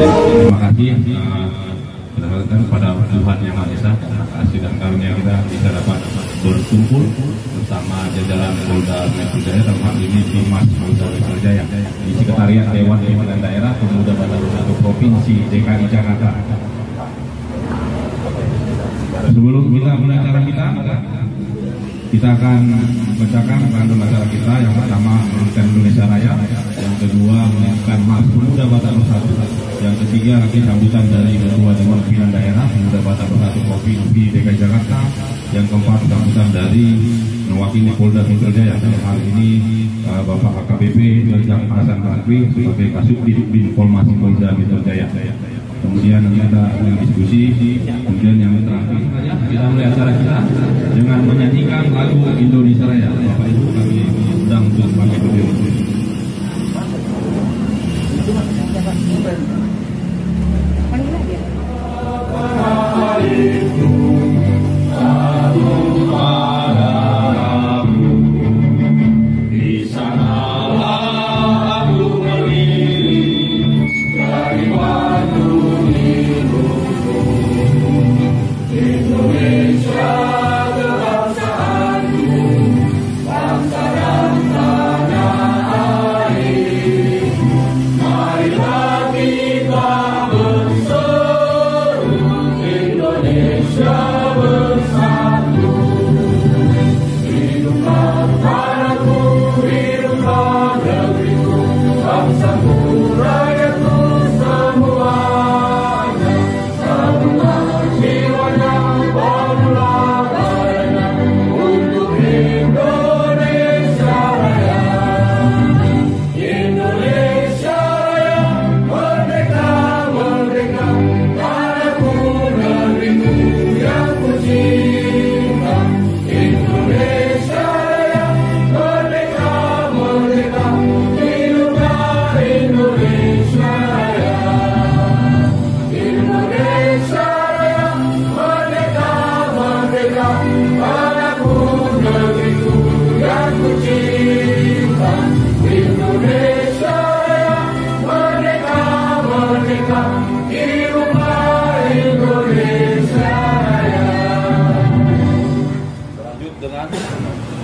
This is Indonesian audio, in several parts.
Terima kasih kepada Tuhan Yang Maha Esa, kasih dan karunia kita bisa dapat berkumpul bersama jajaran Polda Metro Jaya, dalam hal ini Dimas Polda Metro Jaya di Sekretariat Dewan Pimpinan Daerah Pemuda Batang Bersatu Provinsi DKI Jakarta. Sebelum kita mulai acara kita akan membacakan pantun acara kita. Yang pertama menyanyikan Indonesia Raya, yang kedua menyanyikan Mas Pemuda Batang Bersatu, yang ketiga nanti sambutan dari Ketua Dewan Pimpinan Daerah Pemuda Batang Bersatu Provinsi DKI Jakarta, yang keempat sambutan dari mewakili Polda Metro Jaya, dalam hal ini Bapak AKBP Mirjam Hasan Bakri sebagai Kasubdit Informasi Polda Metro Jaya. Kemudian nanti kita diskusi. Kemudian yang terakhir kita mulai acara kita dengan menyanyikan lagu Indonesia Raya. Bapak Ibu kami undang untuk pakai berdiri.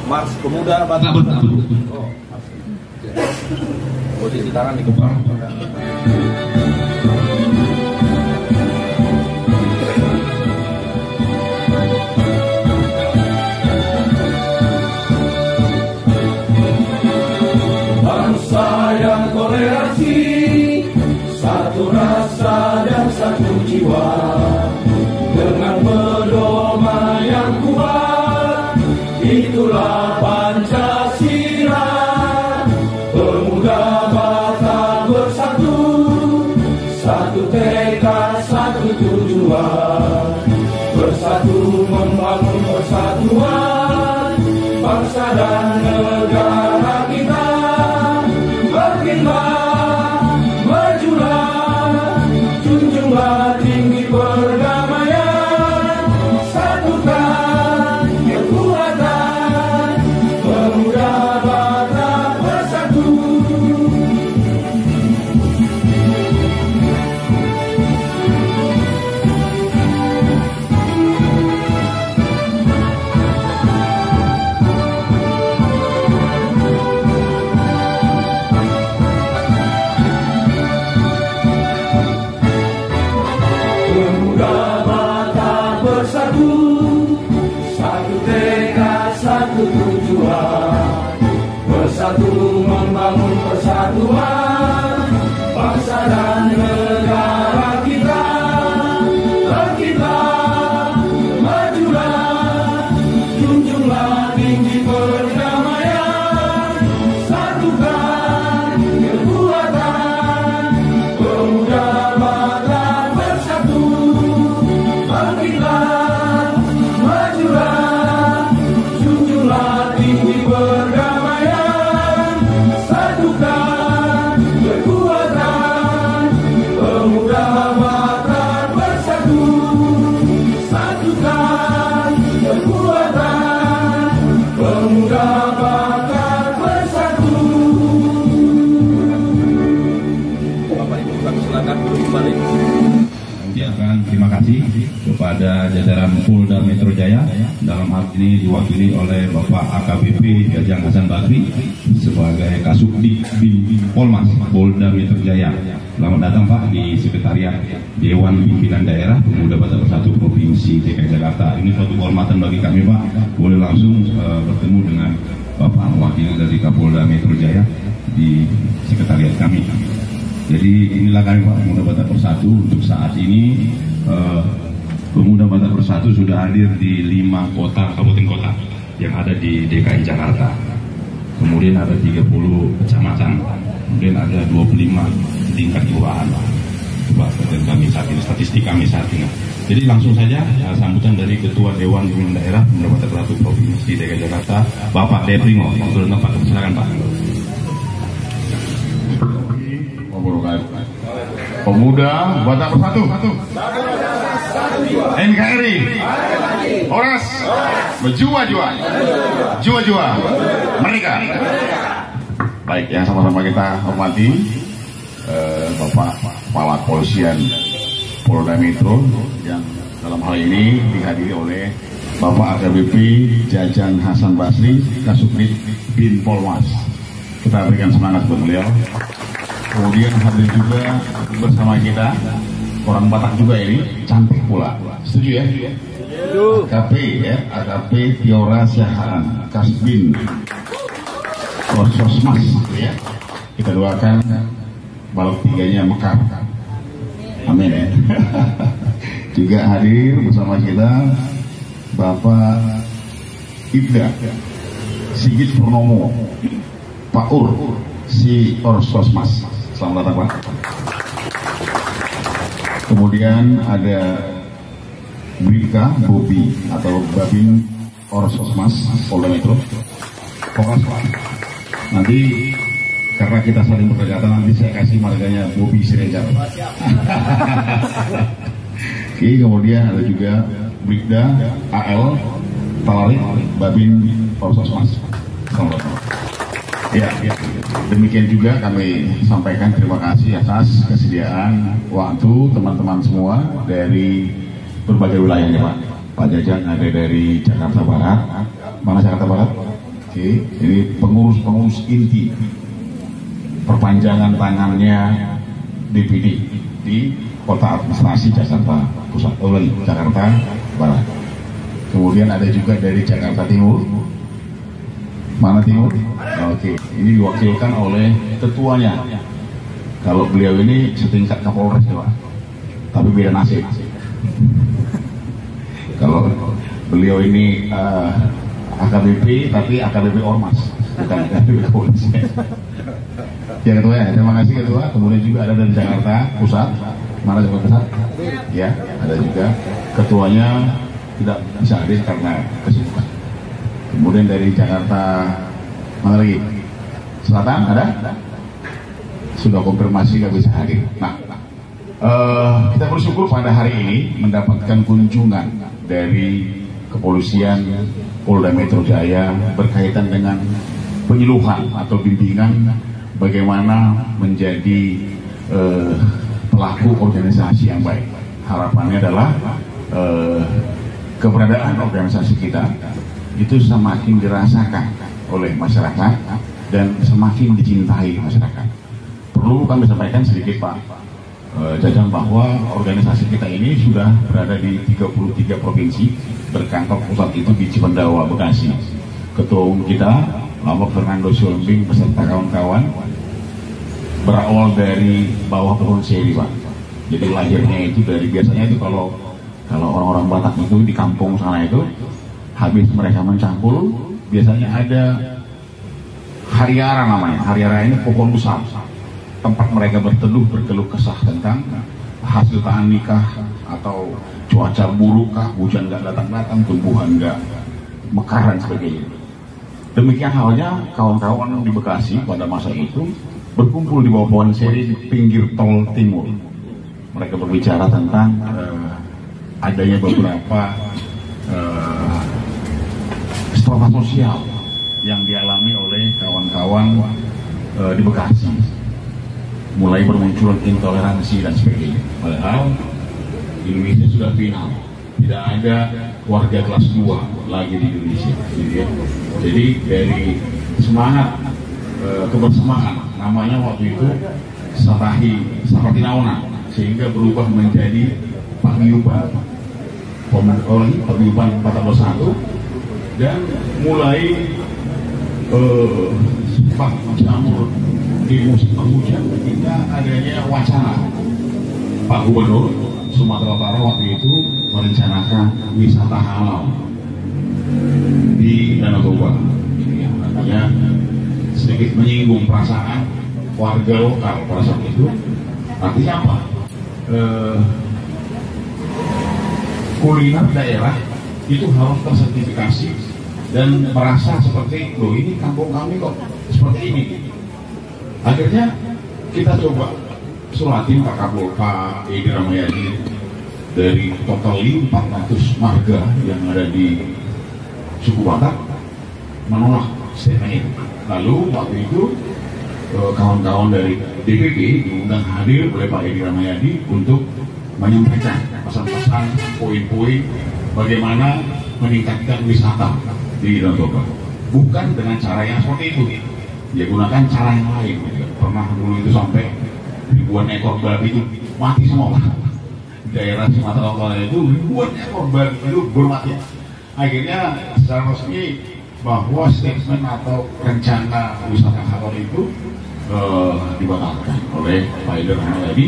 Mars Pemuda Batang Bersatu. Posisi tangan di kepala. Bangsa yang toleransi, satu rasa dan satu jiwa, dengan pedoman yang kuat, itulah Pancasila. Pemuda Batang Bersatu, satu tekad, satu tujuan, bersatu membangun persatuan bangsa dan negara kita. Bangkitlah, majulah, junjunglah tinggi perdamaian, satukan kekuatan Pemuda Batang Bersatu. Pemuda Batang Bersatu, satu tekad, satu tujuan, bersatu membangun persatuan bangsa dan negara kita. Bangkitlah, majulah, junjunglah tinggi perdamaian, satukan kekuatan Pemuda Batang Bersatu. Bangkitlah, majulah, junjunglah tinggi perdamaian, satukan kembali. Mengucapkan terima kasih kepada jajaran Polda Metro Jaya, dalam hal ini diwakili oleh Bapak AKBP Jajang Hasan Basri sebagai Kasubdit Bin Polmas Polda Metro Jaya. Selamat datang Pak di Sekretariat Dewan Pimpinan Daerah Pemuda Batak Bersatu Provinsi DKI Jakarta. Ini suatu kehormatan bagi kami Pak, boleh langsung bertemu dengan Bapak wakil dari Kapolda Metro Jaya di Sekretariat kami. Jadi inilah kami Pak Pemuda Batak Bersatu. Untuk saat ini Pemuda Batak Bersatu sudah hadir di 5 kota, kabupaten kota yang ada di DKI Jakarta. Kemudian ada 30 kecamatan, kemudian ada 25 tingkat kelurahan. Coba kami saat ini, statistik kami saat ini. Jadi langsung saja sambutan dari Ketua Dewan Pimpinan Daerah Pemuda Batak Bersatu Provinsi DKI Jakarta, Bapak Deprimo. Pak, silakan Pak. Pemuda Batak Bersatu, NKRI, Oras, berjua-jua, jua-jua, mereka. Baik, yang sama-sama kita hormati Bapak Kepala Kepolisian Polda Metro yang dalam hal ini dihadiri oleh Bapak AKBP Jajang Hasan Basri, Kasubdit Bin Polmas. Kita berikan semangat buat beliau. Kemudian hadir juga bersama kita orang Batak juga ini, cantik pula. Setuju ya? AKP ya, AKP Tiora Syahaan Kasbin Korsosmas ya. Kita doakan balok tiganya mekar. Amin ya. Juga hadir bersama kita Bapak Ibda Sigit Purnomo Pak Ur si Orsosmas. Selamat datang Pak. Kemudian ada Bribka Bobi atau Babin Orsosmas Polda Metro. Polres Pak. Nanti karena kita saling berdekatan, nanti saya kasih marganya Bobi Siregar. Oke, kemudian ada juga Bribda AL Talarik Babin Orsosmas. Selamat datang. Ya, demikian juga kami sampaikan terima kasih atas kesediaan waktu teman-teman semua dari berbagai wilayahnya Pak. Pak Jajang ada dari Jakarta Barat. Mana Jakarta Barat? Oke, ini pengurus-pengurus inti perpanjangan tangannya DPD di Kota Administrasi Jakarta Pusat, Jakarta Barat. Kemudian ada juga dari Jakarta Timur. Mana Timur? Oke, ini diwakilkan oleh ketuanya. Kalau beliau ini setingkat Kapolres ya Pak, tapi beda nasib. Kalau beliau ini AKBP, tapi AKBP Ormas, bukan AKBP Polisi. Ya Ketua ya, terima kasih Ketua. Kemudian juga ada dari Jakarta Pusat. Mana Jakarta Pusat? Ya, ada juga. Ketuanya tidak bisa hadir karena kesibukan. Kemudian dari Jakarta, mana lagi? Selatan ada? Sudah konfirmasi nggak bisa hadir. Nah, kita bersyukur pada hari ini mendapatkan kunjungan dari Kepolisian Polda Metro Jaya berkaitan dengan penyuluhan atau bimbingan bagaimana menjadi pelaku organisasi yang baik. Harapannya adalah keberadaan organisasi kita itu semakin dirasakan oleh masyarakat dan semakin dicintai masyarakat. Perlu kami sampaikan sedikit Pak Jajang bahwa organisasi kita ini sudah berada di 33 provinsi, berkantor pusat itu di Cipendawa, Bekasi. Ketua umum kita Bapak Fernando Siombing beserta kawan-kawan berawal dari bawah pohon seri Pak. Jadi lahirnya itu dari, biasanya itu kalau orang-orang Batak itu di kampung sana itu habis mereka mencangkul, biasanya ada hariara namanya. Hariara ini pohon besar, tempat mereka berteduh, berkeluh kesah tentang hasil tangan nikah atau cuaca buruk kah, hujan nggak datang-datang, tumbuhan nggak mekar dan sebagainya. Demikian halnya kawan-kawan di Bekasi pada masa itu berkumpul di bawah pohon seri di pinggir tol timur. Mereka berbicara tentang adanya beberapa strata sosial yang dialami oleh kawan-kawan di Bekasi. mulai bermunculan intoleransi dan sebagainya. Padahal Indonesia sudah final, tidak ada warga kelas 2 lagi di Indonesia. Jadi dari semangat kebersamaan, namanya waktu itu Sapati Naona, sehingga berubah menjadi paguyuban paguyuban 41, dan mulai jamur di musim penghujan ketika adanya wacana Pak Gubernur Sumatera Utara waktu itu merencanakan wisata halal di Danau Toba. Artinya sedikit menyinggung perasaan warga lokal pada saat itu. Artinya apa? Kuliner daerah itu harus tersertifikasi dan merasa seperti, loh ini kampung kami kok seperti ini. Akhirnya kita coba suratin Pak Kapolri, Pak Edi Rahmayadi, dari total 400 marga yang ada di suku Batak menolak statement itu. Lalu waktu itu kawan-kawan dari DPP diundang hadir oleh Pak Edi Rahmayadi untuk menyampaikan pesan-pesan, poin-poin bagaimana meningkatkan wisata di Danau Toba. Bukan dengan cara yang seperti itu, dia gunakan cara yang lain. Pernah dulu itu sampai ribuan ekor babi itu mati semua. Daerah Sumatera Utara itu ribuan ekor babi itu bermati. Akhirnya secara resmi bahwa statement atau rencana wisata halal itu dibatalkan oleh Pak Edi Rahmayadi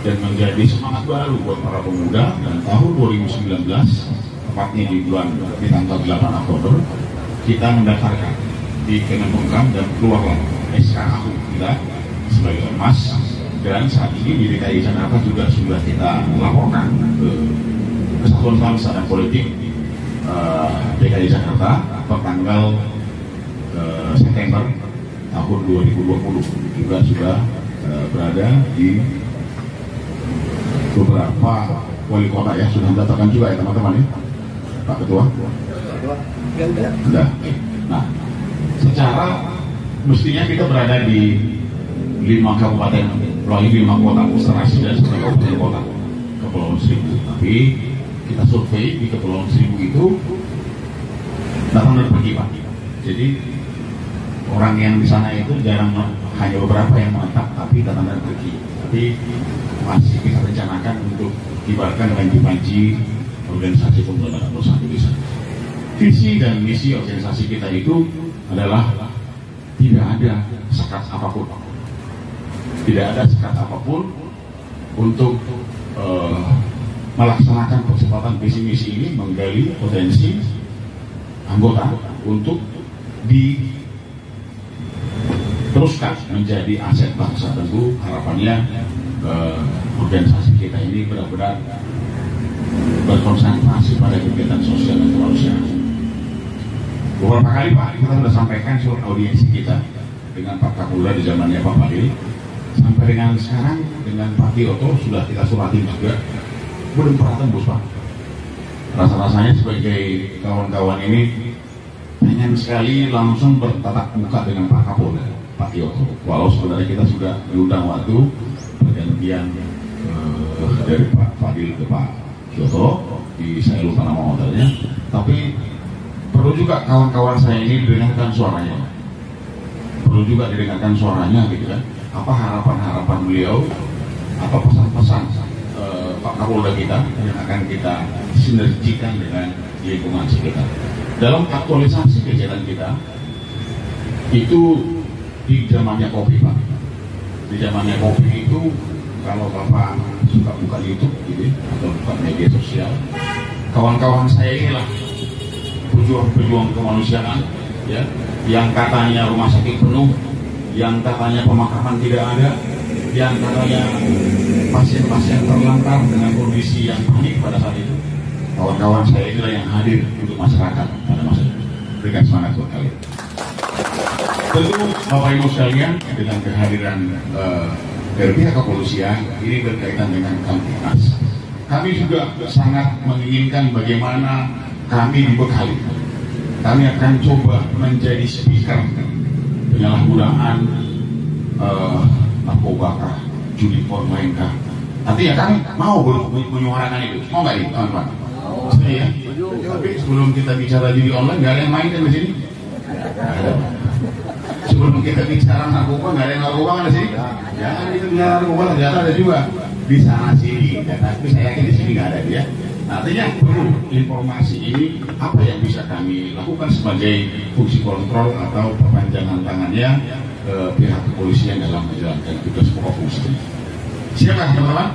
dan menjadi semangat baru buat para pemuda. Dan tahun 2019, tepatnya di tanggal 8 Oktober, kita mendaftarkan di Kemenkumham dan keluarlah SKAU kita sebagai ormas. Dan saat ini di DKI Jakarta juga sudah kita laporkan ke Kesatuan Bangsa dan Politik DKI Jakarta pertanggal September tahun 2020, juga sudah berada di beberapa wali kota ya, sudah mendaftarkan juga ya teman-teman ya, Pak Ketua. Sudah. Nah, secara mestinya kita berada di 5 kabupaten melalui 5 kota, Serasi dan 1 kabupaten kota Kepulauan Seribu. Tapi kita survei di Kepulauan Seribu itu datang dan pergi Pak. Jadi orang yang di sana itu jarang, hanya beberapa yang menetap, tapi datang dan pergi. Tapi masih kita rencanakan untuk dibarkan dengan dipanci organisasi pemuda dan bersatu di sana. Visi dan misi organisasi kita itu adalah tidak ada sekat apapun. Tidak ada sekat apapun untuk melaksanakan percepatan visi misi ini, menggali potensi anggota untuk diteruskan menjadi aset bangsa. Tentu harapannya organisasi kita ini benar-benar berkonsentrasi pada kegiatan sosial dan kemanusiaan. Beberapa kali Pak, kita sudah sampaikan surat audiensi kita dengan Pak Kapolda di zamannya Pak Fadil. Sampai dengan sekarang dengan Pak Kyoto sudah kita suratin juga, belum pernah tembus Pak. Rasa-rasanya sebagai kawan-kawan ini pengen sekali langsung bertatap muka dengan Pak Kapolda, Pak Kyoto. Walau sebenarnya kita sudah diundang waktu pergantian dari Pak Fadil ke Pak Kyoto, saya lupa nama hotelnya. Tapi perlu juga kawan-kawan saya ini didengarkan suaranya. Perlu juga didengarkan suaranya gitu kan. Apa harapan-harapan beliau, apa pesan-pesan Pak Kapolda kita yang akan kita sinergikan dengan lingkungan sekitar. Dalam aktualisasi kegiatan kita itu di zamannya kopi Pak. Di zamannya kopi itu kalau Bapak suka buka YouTube gitu atau buka media sosial, kawan-kawan saya inilah pejuang-pejuang kemanusiaan ya, yang katanya rumah sakit penuh, yang katanya pemakaman tidak ada, yang katanya pasien-pasien terlantar dengan kondisi yang panik pada saat itu. Kawan-kawan saya inilah yang hadir untuk masyarakat pada masa itu. Berikan semangat buat kalian. Tentu Bapak Ibu sekalian, dengan kehadiran dari pihak kepolisian ini berkaitan dengan Kamtibmas. Kami juga sangat menginginkan bagaimana kami dibekali. Kami akan coba menjadi speaker penyalahgunaan narkoba kah, judi online kah. Artinya kami mau menyuarakan itu, mau nggak nih teman-teman? Ya. Tapi sebelum kita bicara judi online, nggak ada yang main kan di sini? Sebelum kita bicara narkoba, nggak ada yang narkoba kan di sini? Jangan kita bicara narkoba, ternyata ada juga di sana sini. Tapi saya yakin di sini nggak ada dia. Artinya perlu informasi ini apa yang bisa kami lakukan sebagai fungsi kontrol atau perpanjangan tangannya pihak kepolisian dalam menjalankan tugas pokok fungsi. Siap kan teman-teman?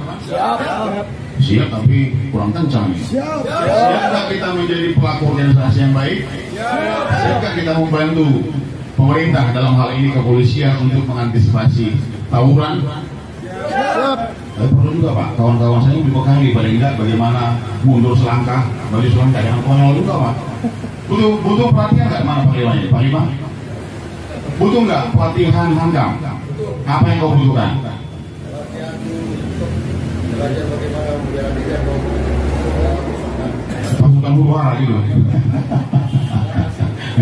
Siap tapi kurang kencang nih. Siap nggak kita menjadi pelaku organisasi yang baik? Siap nggak kita membantu pemerintah dalam hal ini kepolisian untuk mengantisipasi tawuran? Tapi perlu juga Pak, kawan-kawan saya dibekali paling tidak bagaimana mundur selangkah, bagi selangkah yang konyol juga Pak. Butuh pelatihan nggak mana Panglima? Panglima? Butuh nggak pelatihan hankam? Apa yang kau butuhkan? Pasukan luar gitu.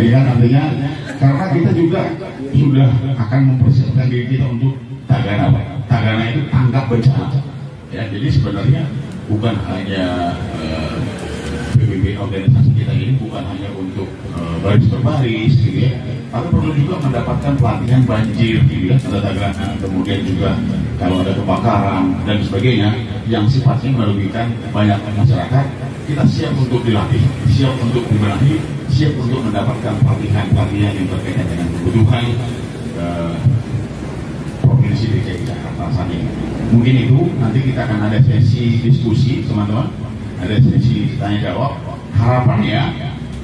Ya nantinya karena kita juga sudah akan mempersiapkan diri kita untuk tagana. Tagana itu tanggap bencana. Ya, jadi sebenarnya bukan hanya PBB organisasi kita ini bukan hanya untuk baris berbaris gitu ya, tapi perlu juga mendapatkan pelatihan banjir gitu ya, ada tagana, kemudian juga kalau ada kebakaran dan sebagainya yang sifatnya merugikan banyak masyarakat, kita siap untuk dilatih, siap untuk dibenahi, siap untuk mendapatkan pelatihan yang berkaitan dengan kebutuhan Provinsi DKI Jakarta saat ini. Mungkin itu nanti kita akan ada sesi diskusi teman-teman, ada sesi tanya jawab. Harapannya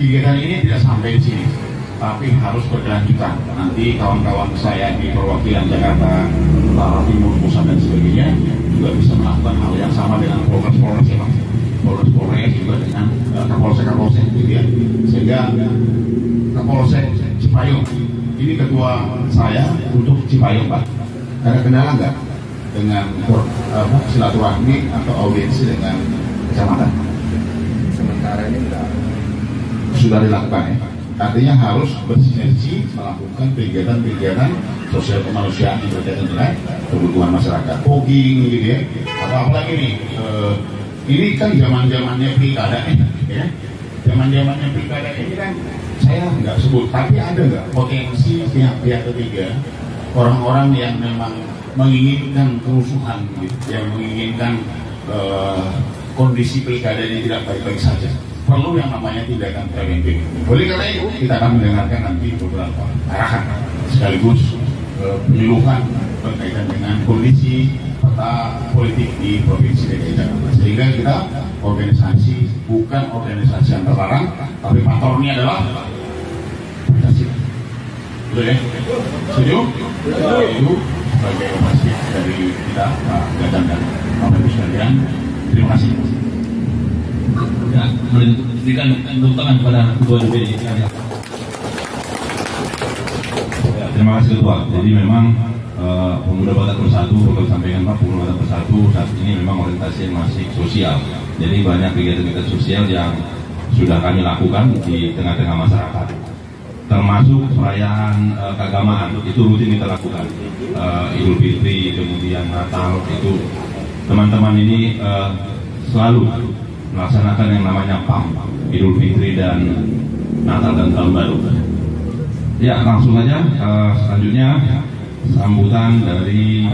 kegiatan ini tidak sampai di sini, tapi harus berkelanjutan. Nanti kawan-kawan saya di perwakilan Jakarta Utara, Timur, Pusat dan sebagainya juga bisa melakukan hal yang sama dengan Polres ya Pak. Polres juga dengan Kapolsek gitu ya. Sehingga Kapolsek Cipayung ini ketua saya untuk Cipayung Pak. Ada kendala nggak dengan silaturahmi atau audiensi dengan kecamatan? Sementara ini enggak. Sudah dilakukan ya. Artinya harus bersinergi melakukan kegiatan-kegiatan sosial kemanusiaan yang berkaitan dengan kebutuhan masyarakat. Fogging gitu ya. Atau apalagi nih, ini kan zaman-zamannya pilkada ya. Zaman-zamannya pilkada ini kan saya nggak sebut, tapi ada nggak potensi pihak-pihak ketiga, orang-orang yang memang menginginkan kerusuhan, gitu, yang menginginkan kondisi pilkada ini tidak baik-baik saja. Perlu yang namanya tindakan preventif. Oleh karena itu kita akan mendengarkan nanti beberapa arahan sekaligus penyuluhan berkaitan dengan kondisi peta politik di Provinsi DKI Jakarta. Sehingga kita organisasi bukan organisasi yang terlarang, tapi faktornya adalah Pancasila. Betul ya? Setuju? Itu sebagai operasi dari kita, Pak Gajan dan Bapak Ibu sekalian. Terima kasih. Ya, berikan tepuk tangan kepada Ketua DPD. Ya, terima kasih Ketua. Jadi memang Pemuda Batak Bersatu, kalau sampaikan Pak, Pemuda Batak Bersatu saat ini memang orientasi masih sosial. Jadi banyak kegiatan-kegiatan sosial yang sudah kami lakukan di tengah-tengah masyarakat. Termasuk perayaan keagamaan itu rutin kita lakukan. Idul Fitri, kemudian Natal itu teman-teman ini selalu melaksanakan yang namanya PAM, Idul Fitri dan Natal dan Tahun Baru. Ya, langsung aja selanjutnya sambutan dari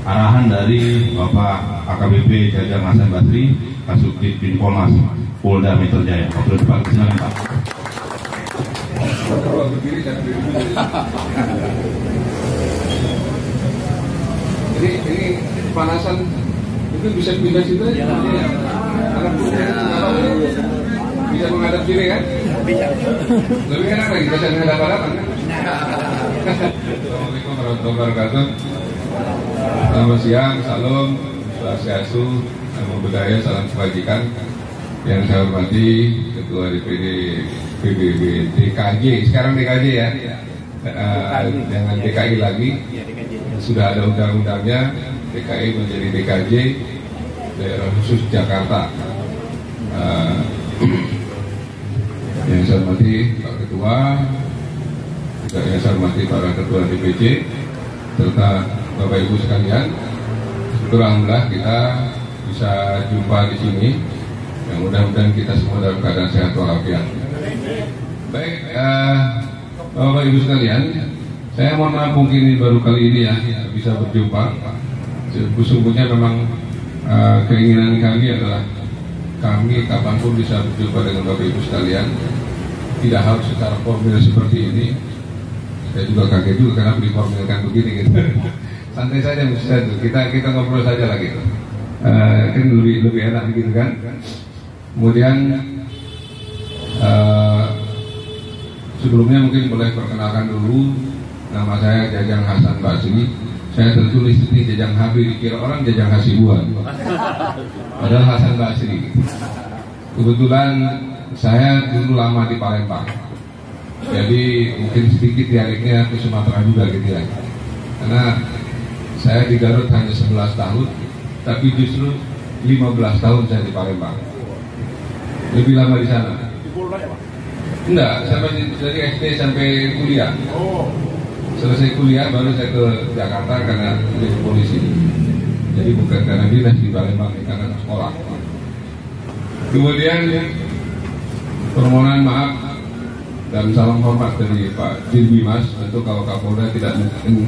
arahan dari Bapak AKBP Jajar Hasan Basri, Kasubdit Binpolmas Polda Metro Jaya. Waktu depan, silakan Pak. Ini panasan itu bisa pindah situ aja. Bisa menghadap kiri kan? Bisa. Lebih enak lagi bisa menghadap-hadapan kan? Assalamualaikum warahmatullahi wabarakatuh. Selamat siang, salam, swastiastu, namo buddhaya, salam kebajikan. Yang saya hormati Ketua DPD PBB DKJ, sekarang DKJ ya, jangan DKI lagi. Sudah ada undang-undangnya, DKI menjadi DKJ, daerah khusus Jakarta. Yang saya hormati Pak Ketua, juga yang saya hormati para Ketua DPC, serta Bapak Ibu sekalian. Alhamdulillah kita bisa jumpa di sini. Yang mudah-mudahan kita semua dalam keadaan sehat walafiat. Baik, Bapak Ibu sekalian, saya mohon maaf mungkin ini baru kali ini ya bisa berjumpa. Sesungguhnya memang keinginan kami adalah kami kapanpun bisa berjumpa dengan Bapak Ibu sekalian. Tidak harus secara formal seperti ini. Saya juga kaget juga karena diformalkan begini gitu. Santai saja Ustaz, kita ngobrol saja lah gitu. Kan lebih enak gitu kan. Kemudian sebelumnya mungkin boleh perkenalkan dulu, nama saya Jajang Hasan Basri. Saya tertulis ini Jajang Habib, dikira orang Jajang Hasibuan, padahal Hasan Basri. Kebetulan saya dulu lama di Palembang, jadi mungkin sedikit dialeknya ke Sumatera juga gitu ya. Karena saya di Garut hanya 11 tahun, tapi justru 15 tahun saya di Palembang. Lebih lama di sana. Enggak, sampai dari SD sampai kuliah. Selesai kuliah baru saya ke Jakarta karena jadi polisi. Jadi bukan karena dinas di Palembang, karena sekolah. Kemudian permohonan maaf dan salam hormat dari Pak Dirbimas. Tentu kalau Kapolda tidak mungkin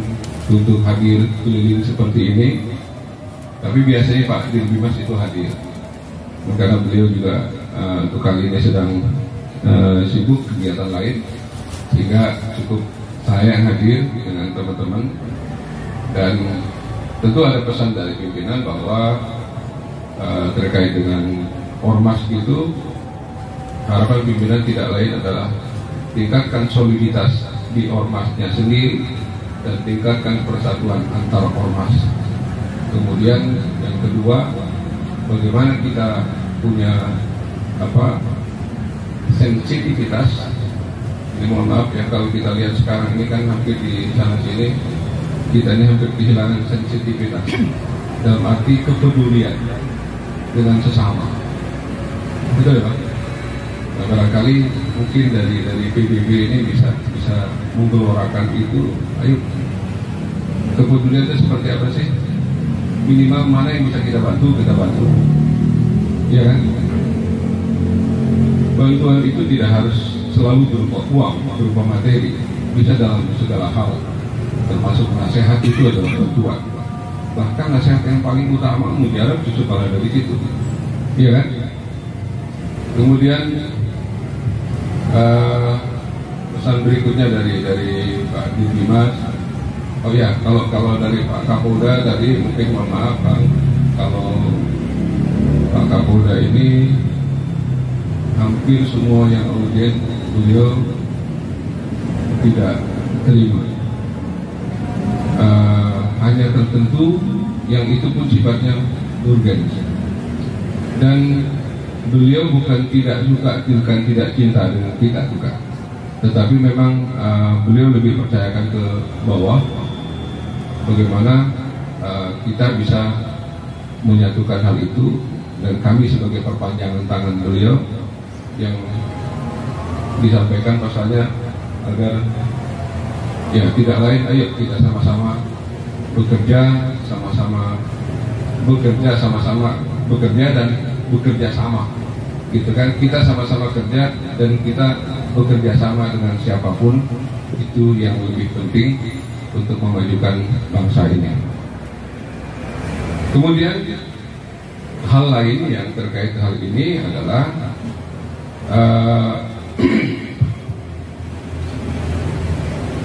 untuk hadir keliling seperti ini, tapi biasanya Pak Dirbimas itu hadir karena beliau juga untuk kali ini sedang sibuk kegiatan lain, sehingga cukup saya yang hadir dengan teman-teman. Dan tentu ada pesan dari pimpinan bahwa terkait dengan ormas itu, harapan pimpinan tidak lain adalah tingkatkan soliditas di ormasnya sendiri dan tingkatkan persatuan antar ormas. Kemudian yang kedua, bagaimana kita punya sensitivitas. Ini mohon maaf ya, kalau kita lihat sekarang ini kan hampir di sana sini kita ini hampir kehilangan sensitivitas dalam arti kepedulian dengan sesama. Betul ya Pak? Nah, barangkali mungkin dari PBB ini bisa menggelorakan itu. Ayo, kepedulian itu seperti apa sih? Minimal mana yang bisa kita bantu, ya kan? Bantuan itu tidak harus selalu berupa uang, berupa materi, bisa dalam segala hal, termasuk nasihat itu adalah bantuan. Bahkan nasihat yang paling utama mujarab justru kalau dari situ, iya kan? Kemudian pesan berikutnya dari Pak Dirbimas. Oh ya, kalau dari Pak Kapolda tadi mungkin mohon maaf Bang, kalau Pak Kapolda ini hampir semua yang audien beliau tidak terima. Hanya tertentu yang itu pun sifatnya urgen. Dan beliau bukan tidak suka, bukan tidak cinta dengan kita, bukan. Tetapi memang beliau lebih percayakan ke bawah bagaimana kita bisa menyatukan hal itu, dan kami sebagai perpanjangan tangan beliau yang disampaikan pasalnya agar ya tidak lain, ayo kita sama-sama bekerja, sama-sama bekerja dan bekerja sama, gitu kan? Kita sama-sama kerja dan kita bekerja sama dengan siapapun, itu yang lebih penting untuk memajukan bangsa ini. Kemudian hal lain yang terkait hal ini adalah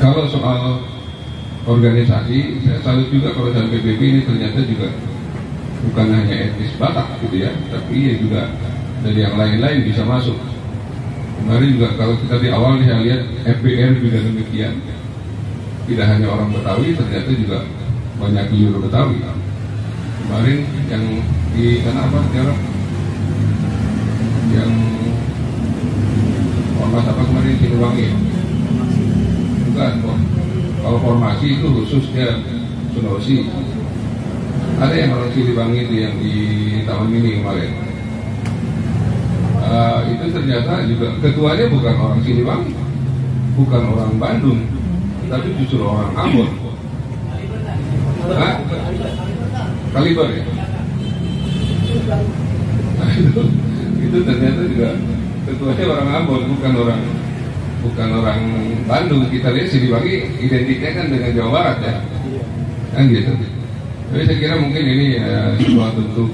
kalau soal organisasi, saya salut juga kalau PBB ini ternyata juga bukan hanya etnis Batak gitu ya, tapi ya juga dari yang lain-lain bisa masuk. Kemarin juga kalau kita di awal saya lihat FBR juga demikian, tidak hanya orang Betawi, ternyata juga banyak Euro Betawi. Kemarin yang di kenapa yang ormas apa kemarin Siliwangi, bukan kok. Kalau formasi itu khususnya Sulawesi. Ada yang orang Siliwangi itu yang di tahun ini kemarin. Itu ternyata juga ketuanya bukan orang Siliwangi, bukan orang Bandung, tapi justru orang Ambon. Hah? Kaliber ya? Nah, itu ternyata juga ketuanya orang Ambon, bukan orang Bandung. Kita lihat Siliwangi identiknya kan dengan Jawa Barat ya, kan gitu. Jadi saya kira mungkin ini sebuah bentuk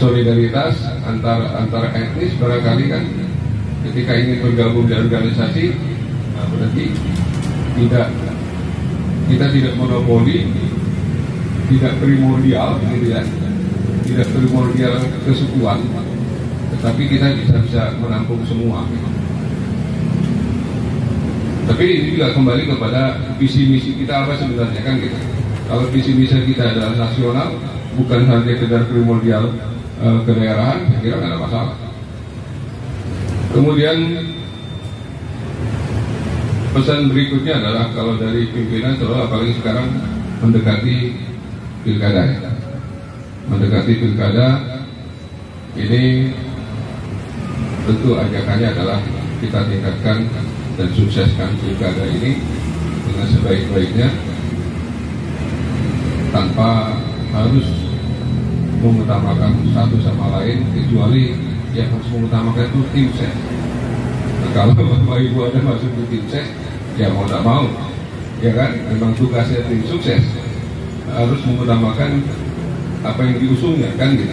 solidaritas antar etnis barangkali kan, ketika ingin bergabung di organisasi, berarti kita tidak monopoli, tidak primordial gitu ya, tidak primordial kesukuan, tetapi kita bisa menampung semua. Tapi ini juga kembali kepada visi misi kita apa sebenarnya kan gitu. Kalau visi misi kita adalah nasional, bukan hanya sekedar primordial kedaerahan, saya kira nggak ada masalah. Kemudian pesan berikutnya adalah kalau dari pimpinan, terutama apalagi sekarang mendekati pilkada ya. Mendekati pilkada ini tentu ajakannya adalah kita tingkatkan dan sukseskan pilkada ini dengan sebaik-baiknya tanpa harus mengutamakan satu sama lain, kecuali yang harus mengutamakan itu tim ses. Nah, kalau Bapak Ibu ada masuk di tim ses, ya mau tak mau, ya kan, memang tugasnya tim sukses harus mengutamakan apa yang diusungnya kan gitu.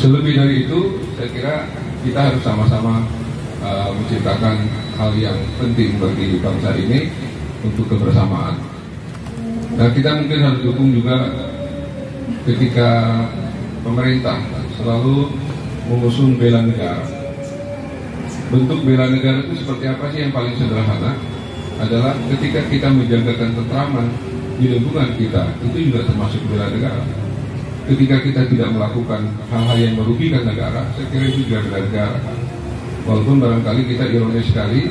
Selebih dari itu, saya kira kita harus sama-sama menciptakan hal yang penting bagi bangsa ini untuk kebersamaan. Nah, kita mungkin harus dukung juga ketika pemerintah selalu mengusung bela negara. Bentuk bela negara itu seperti apa sih? Yang paling sederhana adalah ketika kita menjaga ketentraman di lingkungan kita, itu juga termasuk bela negara. Ketika kita tidak melakukan hal-hal yang merugikan negara, saya kira itu juga bela negara. Walaupun barangkali kita ironis sekali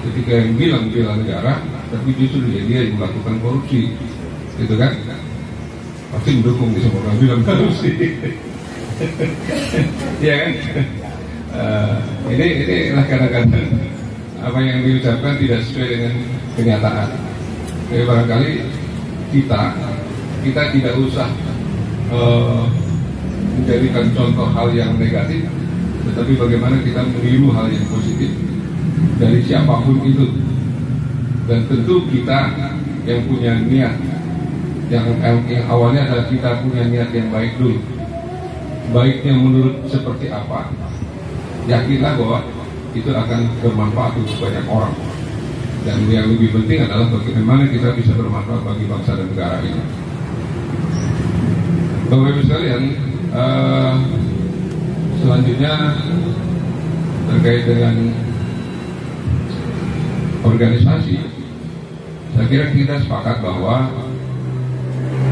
ketika yang bilang bela negara, tapi justru dia yang melakukan korupsi, gitu kan? Pasti mendukung di semua orang bilang korupsi, ya kan? Ini kadang-kadang apa yang diucapkan tidak sesuai dengan kenyataan. Jadi barangkali kita tidak usah menjadikan contoh hal yang negatif, tetapi bagaimana kita meniru hal yang positif dari siapapun itu. Dan tentu kita yang punya niat, yang awalnya adalah kita punya niat yang baik dulu. Baiknya menurut seperti apa, yakinlah bahwa itu akan bermanfaat untuk banyak orang. Dan yang lebih penting adalah bagaimana kita bisa bermanfaat bagi bangsa dan negara ini. Bapak Ibu sekalian, selanjutnya terkait dengan organisasi, saya kira kita sepakat bahwa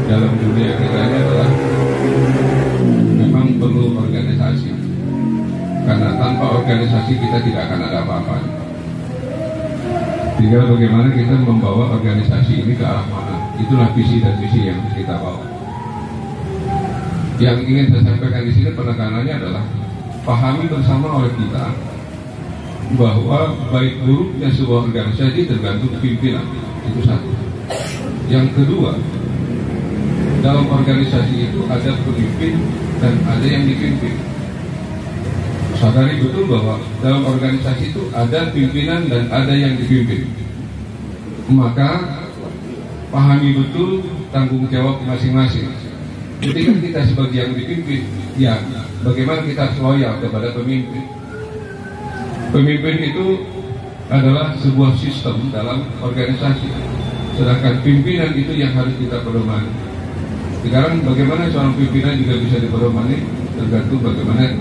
dalam dunia kita ini adalah memang perlu organisasi, karena tanpa organisasi kita tidak akan ada apa-apa. Tinggal bagaimana kita membawa organisasi ini ke arah mana, itulah visi dan misi yang kita bawa. Yang ingin saya sampaikan di sini penekanannya adalah pahami bersama oleh kita bahwa baik buruknya sebuah organisasi tergantung pimpinan, itu satu. Yang kedua, dalam organisasi itu ada pemimpin dan ada yang dipimpin. Sadari betul bahwa dalam organisasi itu ada pimpinan dan ada yang dipimpin. Maka pahami betul tanggung jawab masing-masing. Ketika kita sebagai yang dipimpin, ya bagaimana kita loyal kepada pemimpin. Pemimpin itu adalah sebuah sistem dalam organisasi, sedangkan pimpinan itu yang harus kita pedomani. Sekarang bagaimana seorang pimpinan juga bisa dipedomani, tergantung bagaimana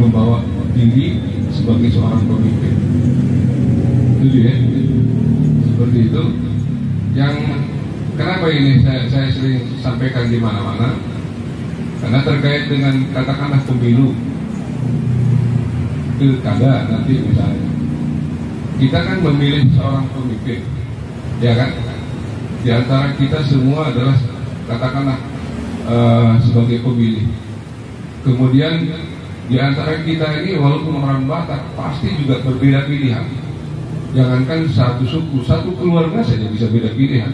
membawa diri sebagai seorang pemimpin. Itu ya, seperti itu. Yang kenapa ini saya sering sampaikan di mana-mana, karena terkait dengan katakanlah pemilu, pilkada nanti misalnya, kita kan memilih seorang pemimpin, ya kan? Di antara kita semua adalah katakanlah sebagai pemilih. Kemudian di antara kita ini walaupun orang Batak pasti juga berbeda pilihan. Jangankan satu suku, satu keluarga saja bisa beda pilihan.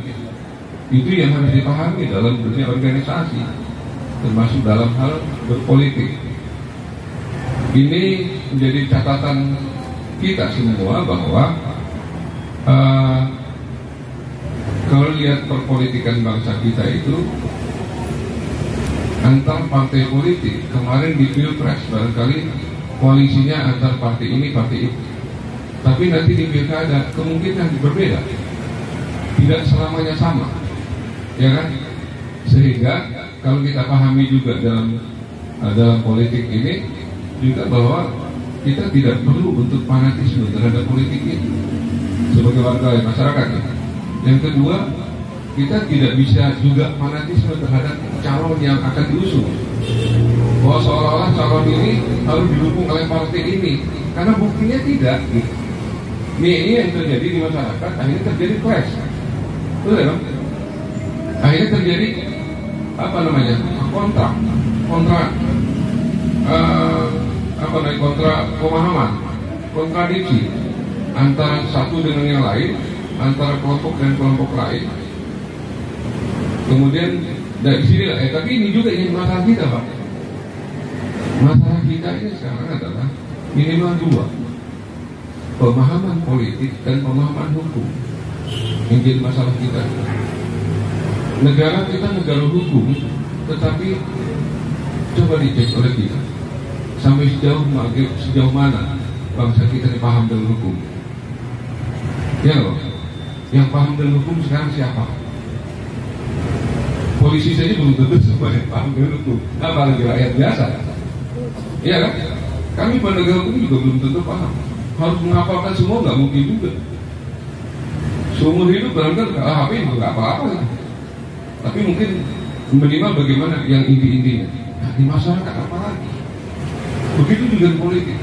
Itu yang harus dipahami dalam dunia organisasi, termasuk dalam hal berpolitik. Ini menjadi catatan kita semua bahwa kalau lihat perpolitikan bangsa kita itu antar partai politik, kemarin di Pilpres barangkali koalisinya antar partai ini partai itu, tapi nanti di pilkada kemungkinan berbeda, tidak selamanya sama, ya kan? Sehingga kalau kita pahami juga dalam politik ini juga bahwa kita tidak perlu untuk fanatisme terhadap politik itu sebagai warga masyarakat. Yang kedua, kita tidak bisa juga fanatisme terhadap calon yang akan diusung, bahwa seolah-olah calon ini harus didukung oleh partai ini, karena buktinya tidak. Ini yang terjadi di masyarakat, akhirnya terjadi clash, betul ya? Akhirnya terjadi kontra pemahaman, kontradiksi antara satu dengan yang lain, antara kelompok dan kelompok lain. Kemudian dari sini tapi ini juga yang masalah kita, Pak. Masalah kita ini sekarang adalah minimal dua, pemahaman politik dan pemahaman hukum yang jadi masalah kita. Negara kita negara hukum, tetapi coba dicek oleh kita sampai sejauh mana bangsa kita ini paham dengan hukum. Ya loh, yang paham dengan hukum sekarang siapa? Polisi saja belum tentu semua yang paham dengan hukum, apalagi rakyat biasa. Iya kan? Kami penegak hukum juga belum tentu paham. Harus menghafalkan semua nggak mungkin juga. Seumur hidup barangkali HP juga nggak apa-apa. Tapi mungkin minimal bagaimana yang inti-intinya. Nah, di masyarakat apalagi. Begitu juga di politik.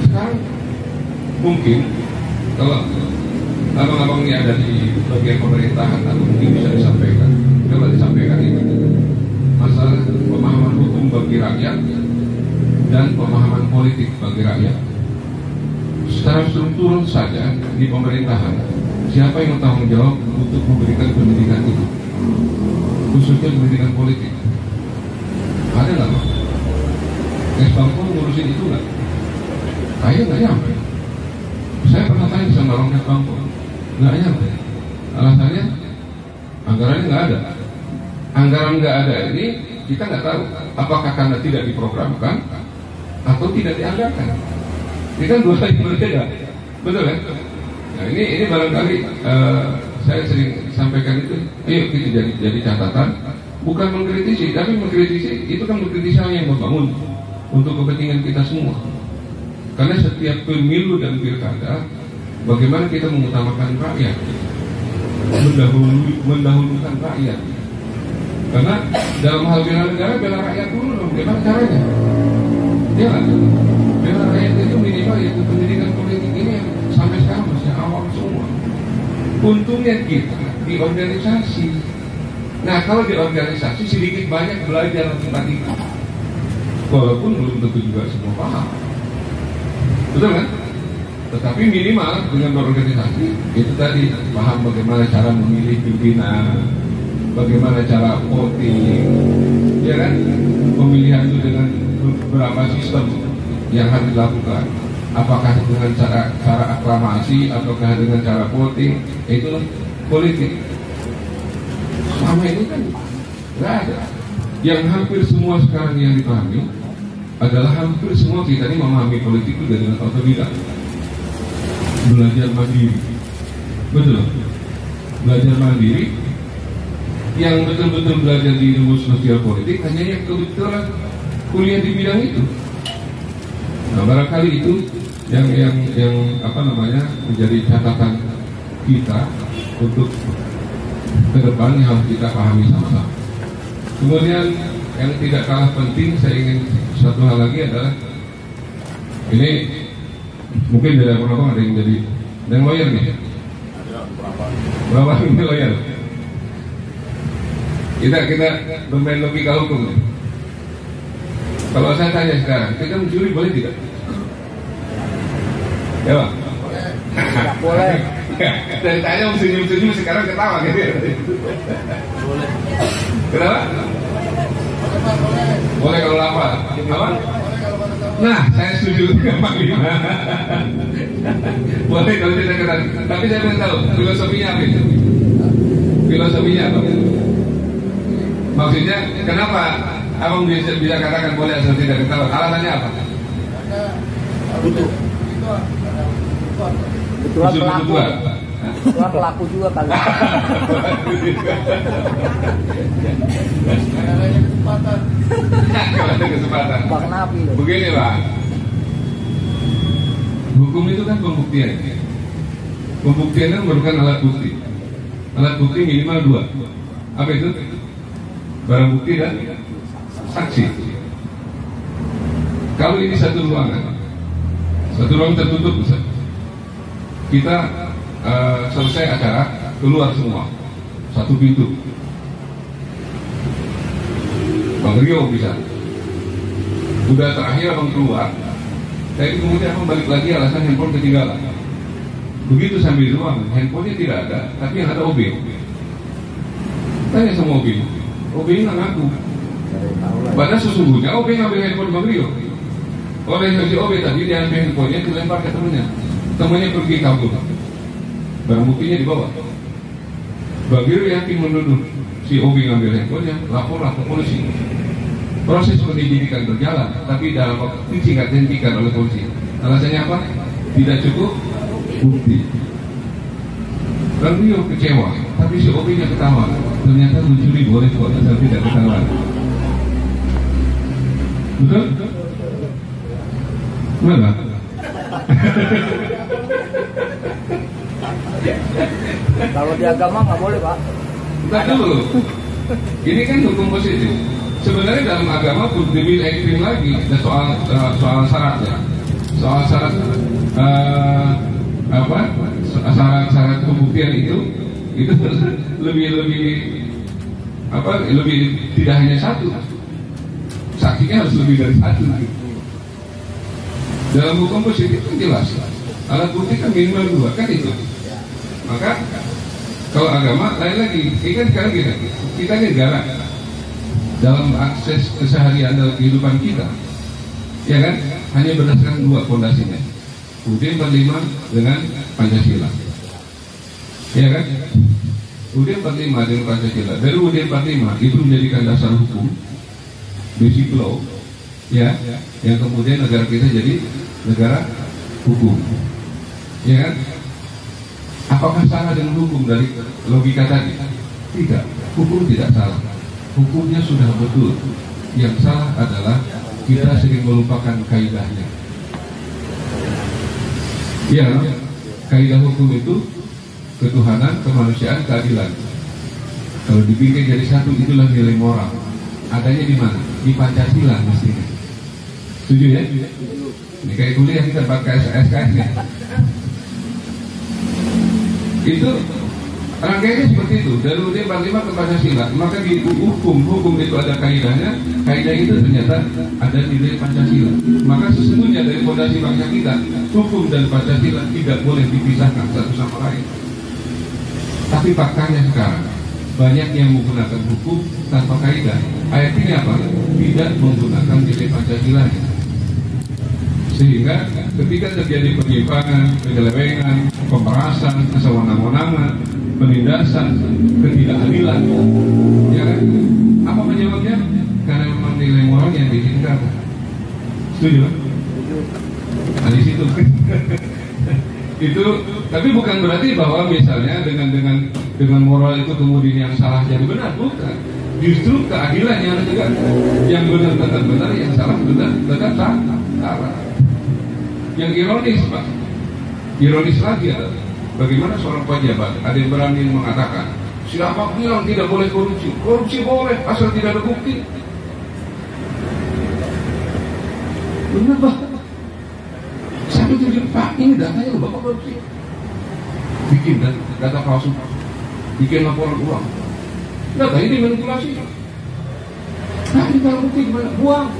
Sekarang mungkin kalau abang-abang ini ada di bagian pemerintahan atau mungkin bisa disampaikan, coba disampaikan ini masalah pemahaman hukum bagi rakyat dan pemahaman politik bagi rakyat. Secara struktural saja di pemerintahan, siapa yang bertanggung jawab untuk memberikan pendidikan itu, khususnya pendidikan politik? Ada nggak, Pak? Bangko ngurusin itu nggak? Kayaknya nggak nyampe. Saya pernah tanya sama orang Bangko, nggak nyampe. Alasannya anggarannya nggak ada. Anggaran nggak ada ini kita nggak tahu apakah karena tidak diprogramkan atau tidak dianggarkan. Ini kan dua hal yang berbeda, betul kan? Nah ini barangkali saya sering sampaikan itu. Ayo kita jadi catatan, bukan mengkritisi, tapi mengkritisi itu kan mengkritisi hal yang membangun untuk kepentingan kita semua. Karena setiap pemilu dan pilkada, bagaimana kita mengutamakan rakyat, mendahulukan rakyat. Karena dalam hal bela negara, bela rakyat dulu dong. Bagaimana caranya? Ya kan? Bela rakyat itu minimal yaitu pendidikan politik ini yang sampai sekarang masih awam semua. Untungnya kita di organisasi. Nah kalau di organisasi sedikit banyak belajar tentang itu. Walaupun belum tentu juga semua paham. Betul kan? Tetapi minimal dengan berorganisasi itu tadi paham bagaimana cara memilih pimpinan, bagaimana cara voting, ya kan? Pemilihan itu dengan beberapa sistem yang harus dilakukan. Apakah dengan cara aklamasi ataukah dengan cara voting? Itulah politik. Selama ini kan nggak ada. Yang hampir semua sekarang yang dipahami adalah hampir semua kita ini memahami politik itu dengan otodidak, belajar mandiri, betul? Belajar mandiri, yang betul-betul belajar di ilmu sosial politik hanya yang kebetulan kuliah di bidang itu. Nah barangkali itu yang menjadi catatan kita untuk ke depan yang harus kita pahami sama-sama. Kemudian yang tidak kalah penting, saya ingin satu hal lagi adalah ini mungkin dari abang-abang ada yang jadi dan lawyer nih. Berapa ini lawyer? Kita bermain logika hukum nih. Kalau saya tanya sekarang, kita mencuri boleh tidak? Ya Pak? Tidak boleh. Dari tanya senyum-senyum sekarang ketawa gitu. Boleh. Kenapa? Boleh kalau lapar. Apa? Nah, saya setuju dengan Pak Bima. Boleh kalau tidak ketawa. Tapi saya ingin tahu filosofinya apa itu? Filosofinya apa? Maksudnya kenapa abang bisa katakan boleh asal tidak ketawa? Alasannya apa? Butuh. Kebetulan pelaku. Kebetulan pelaku juga kali. Kalau ada kesempatan. Bang Nabi. Begini Pak, hukum itu kan pembuktian. Pembuktian kan memerlukan alat bukti. Alat bukti minimal 2. Apa itu? Barang bukti dan saksi. Kalau ini satu ruangan tertutup, kita selesai acara keluar semua, satu pintu. Bang Rio bisa, udah terakhir abang keluar, tapi kemudian abang balik lagi alasan handphone ketinggalan. Begitu sambil di ruangan, handphonenya tidak ada, tapi yang ada OB. Tanya sama OB nggak ngaku. Padahal sesungguhnya OB ngambil handphone Bang Rio. Oleh si OB tadi dia ambil handphonenya dilempar ke temannya. Temannya pergi kabur. Barang buktinya dibawa. Bang Rio yakin menuduh si OB ngambil handphonenya, laporlah ke polisi. Proses penyidikan berjalan, tapi dalam waktu singkat dihentikan oleh polisi. Alasannya apa? Tidak cukup bukti. Bang Rio kecewa, tapi si OB-nya ketawa. Ternyata mencuri boleh kok, asal tidak ketahuan. Betul? Mana? Kalau di agama nggak boleh Pak. Tidak dulu. Ini kan hukum positif. Sebenarnya dalam agama pun lebih ekstrim lagi. Ada soal syaratnya. Soal syarat syarat pembuktian itu lebih tidak hanya satu. Saksinya harus lebih dari satu. Dalam hukum positif kan jelas. Alat bukti kan minimal 2 kan itu. Maka kalau agama lain lagi. Ini kan sekarang kita negara dalam akses keseharian dalam kehidupan kita, ya kan, hanya berdasarkan 2 fondasinya, UUD 45 dengan Pancasila, ya kan. UUD 45 dengan Pancasila. Dari UUD 45 itu menjadikan dasar hukum, basic law, ya, yang kemudian negara kita jadi negara hukum, ya kan. Apakah salah dengan hukum dari logika tadi? Tidak, hukum tidak salah. Hukumnya sudah betul. Yang salah adalah kita sering melupakan kaidahnya. Ya, kaidah hukum itu ketuhanan, kemanusiaan, keadilan. Kalau dibikin jadi satu, itulah nilai moral. Adanya di mana? Di Pancasila mestinya. Setuju ya? Ini kayak kuliah kita pakai SKS ya. Itu rangkaiannya seperti itu. Dari UUD 45 ke Pancasila. Maka di hukum itu ada kaidahnya. Kaidah itu ternyata ada nilai Pancasila. Maka sesungguhnya dari fondasi bangsa kita, hukum dan Pancasila tidak boleh dipisahkan satu sama lain. Tapi faktanya sekarang banyak yang menggunakan hukum tanpa kaidah. Artinya apa? Tidak menggunakan nilai Pancasila. Sehingga ketika terjadi penyimpangan, penyelewengan, pemerasan, kesewenang-wenangan, penindasan, ketidakadilan, ya kan? Apa penyebabnya? Karena memang nilai moral yang diinginkan. Setuju? Nah, di situ. Itu, tapi bukan berarti bahwa misalnya dengan moral itu kemudian yang salah jadi benar, bukan. Justru keadilan yang tegak, yang benar tetap benar, yang salah tetap salah. Yang ironis Pak, ironis lagi adalah bagaimana seorang pejabat ada yang berani mengatakan siapa bilang tidak boleh korupsi? Korupsi boleh asal tidak ada bukti. Benar Pak. Saya jadi Pak, ini datanya loh Bapak korupsi. Bikin data palsu, bikin laporan uang. Data ini manipulasi. Nah ini kalau bukti gimana? Buang.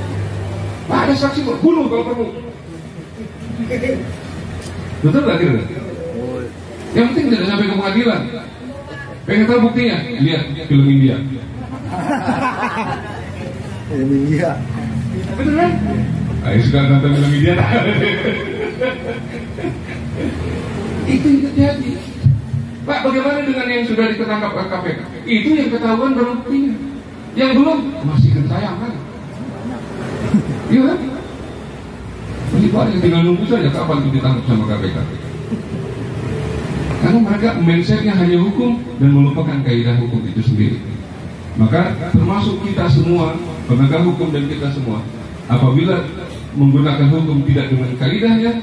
Pak ada saksi kok, bunuh kalau perlu. Betul nggak kira? Yang penting tidak sampai ke pengadilan. Pengen tahu buktinya? Lihat film India. Film India. Betul kan? Ayo sekarang nonton film India. Itu yang terjadi. Pak, bagaimana dengan yang sudah ditangkap KPK? Itu yang ketahuan baru buktinya. Yang belum masih kentayangan. Iya kan? Masih banyak, tinggal nunggu saja kapan itu ditangkap sama KPK. Karena mereka mindsetnya hanya hukum dan melupakan kaidah hukum itu sendiri. Maka termasuk kita semua, penegak hukum dan kita semua, apabila menggunakan hukum tidak dengan kaidahnya,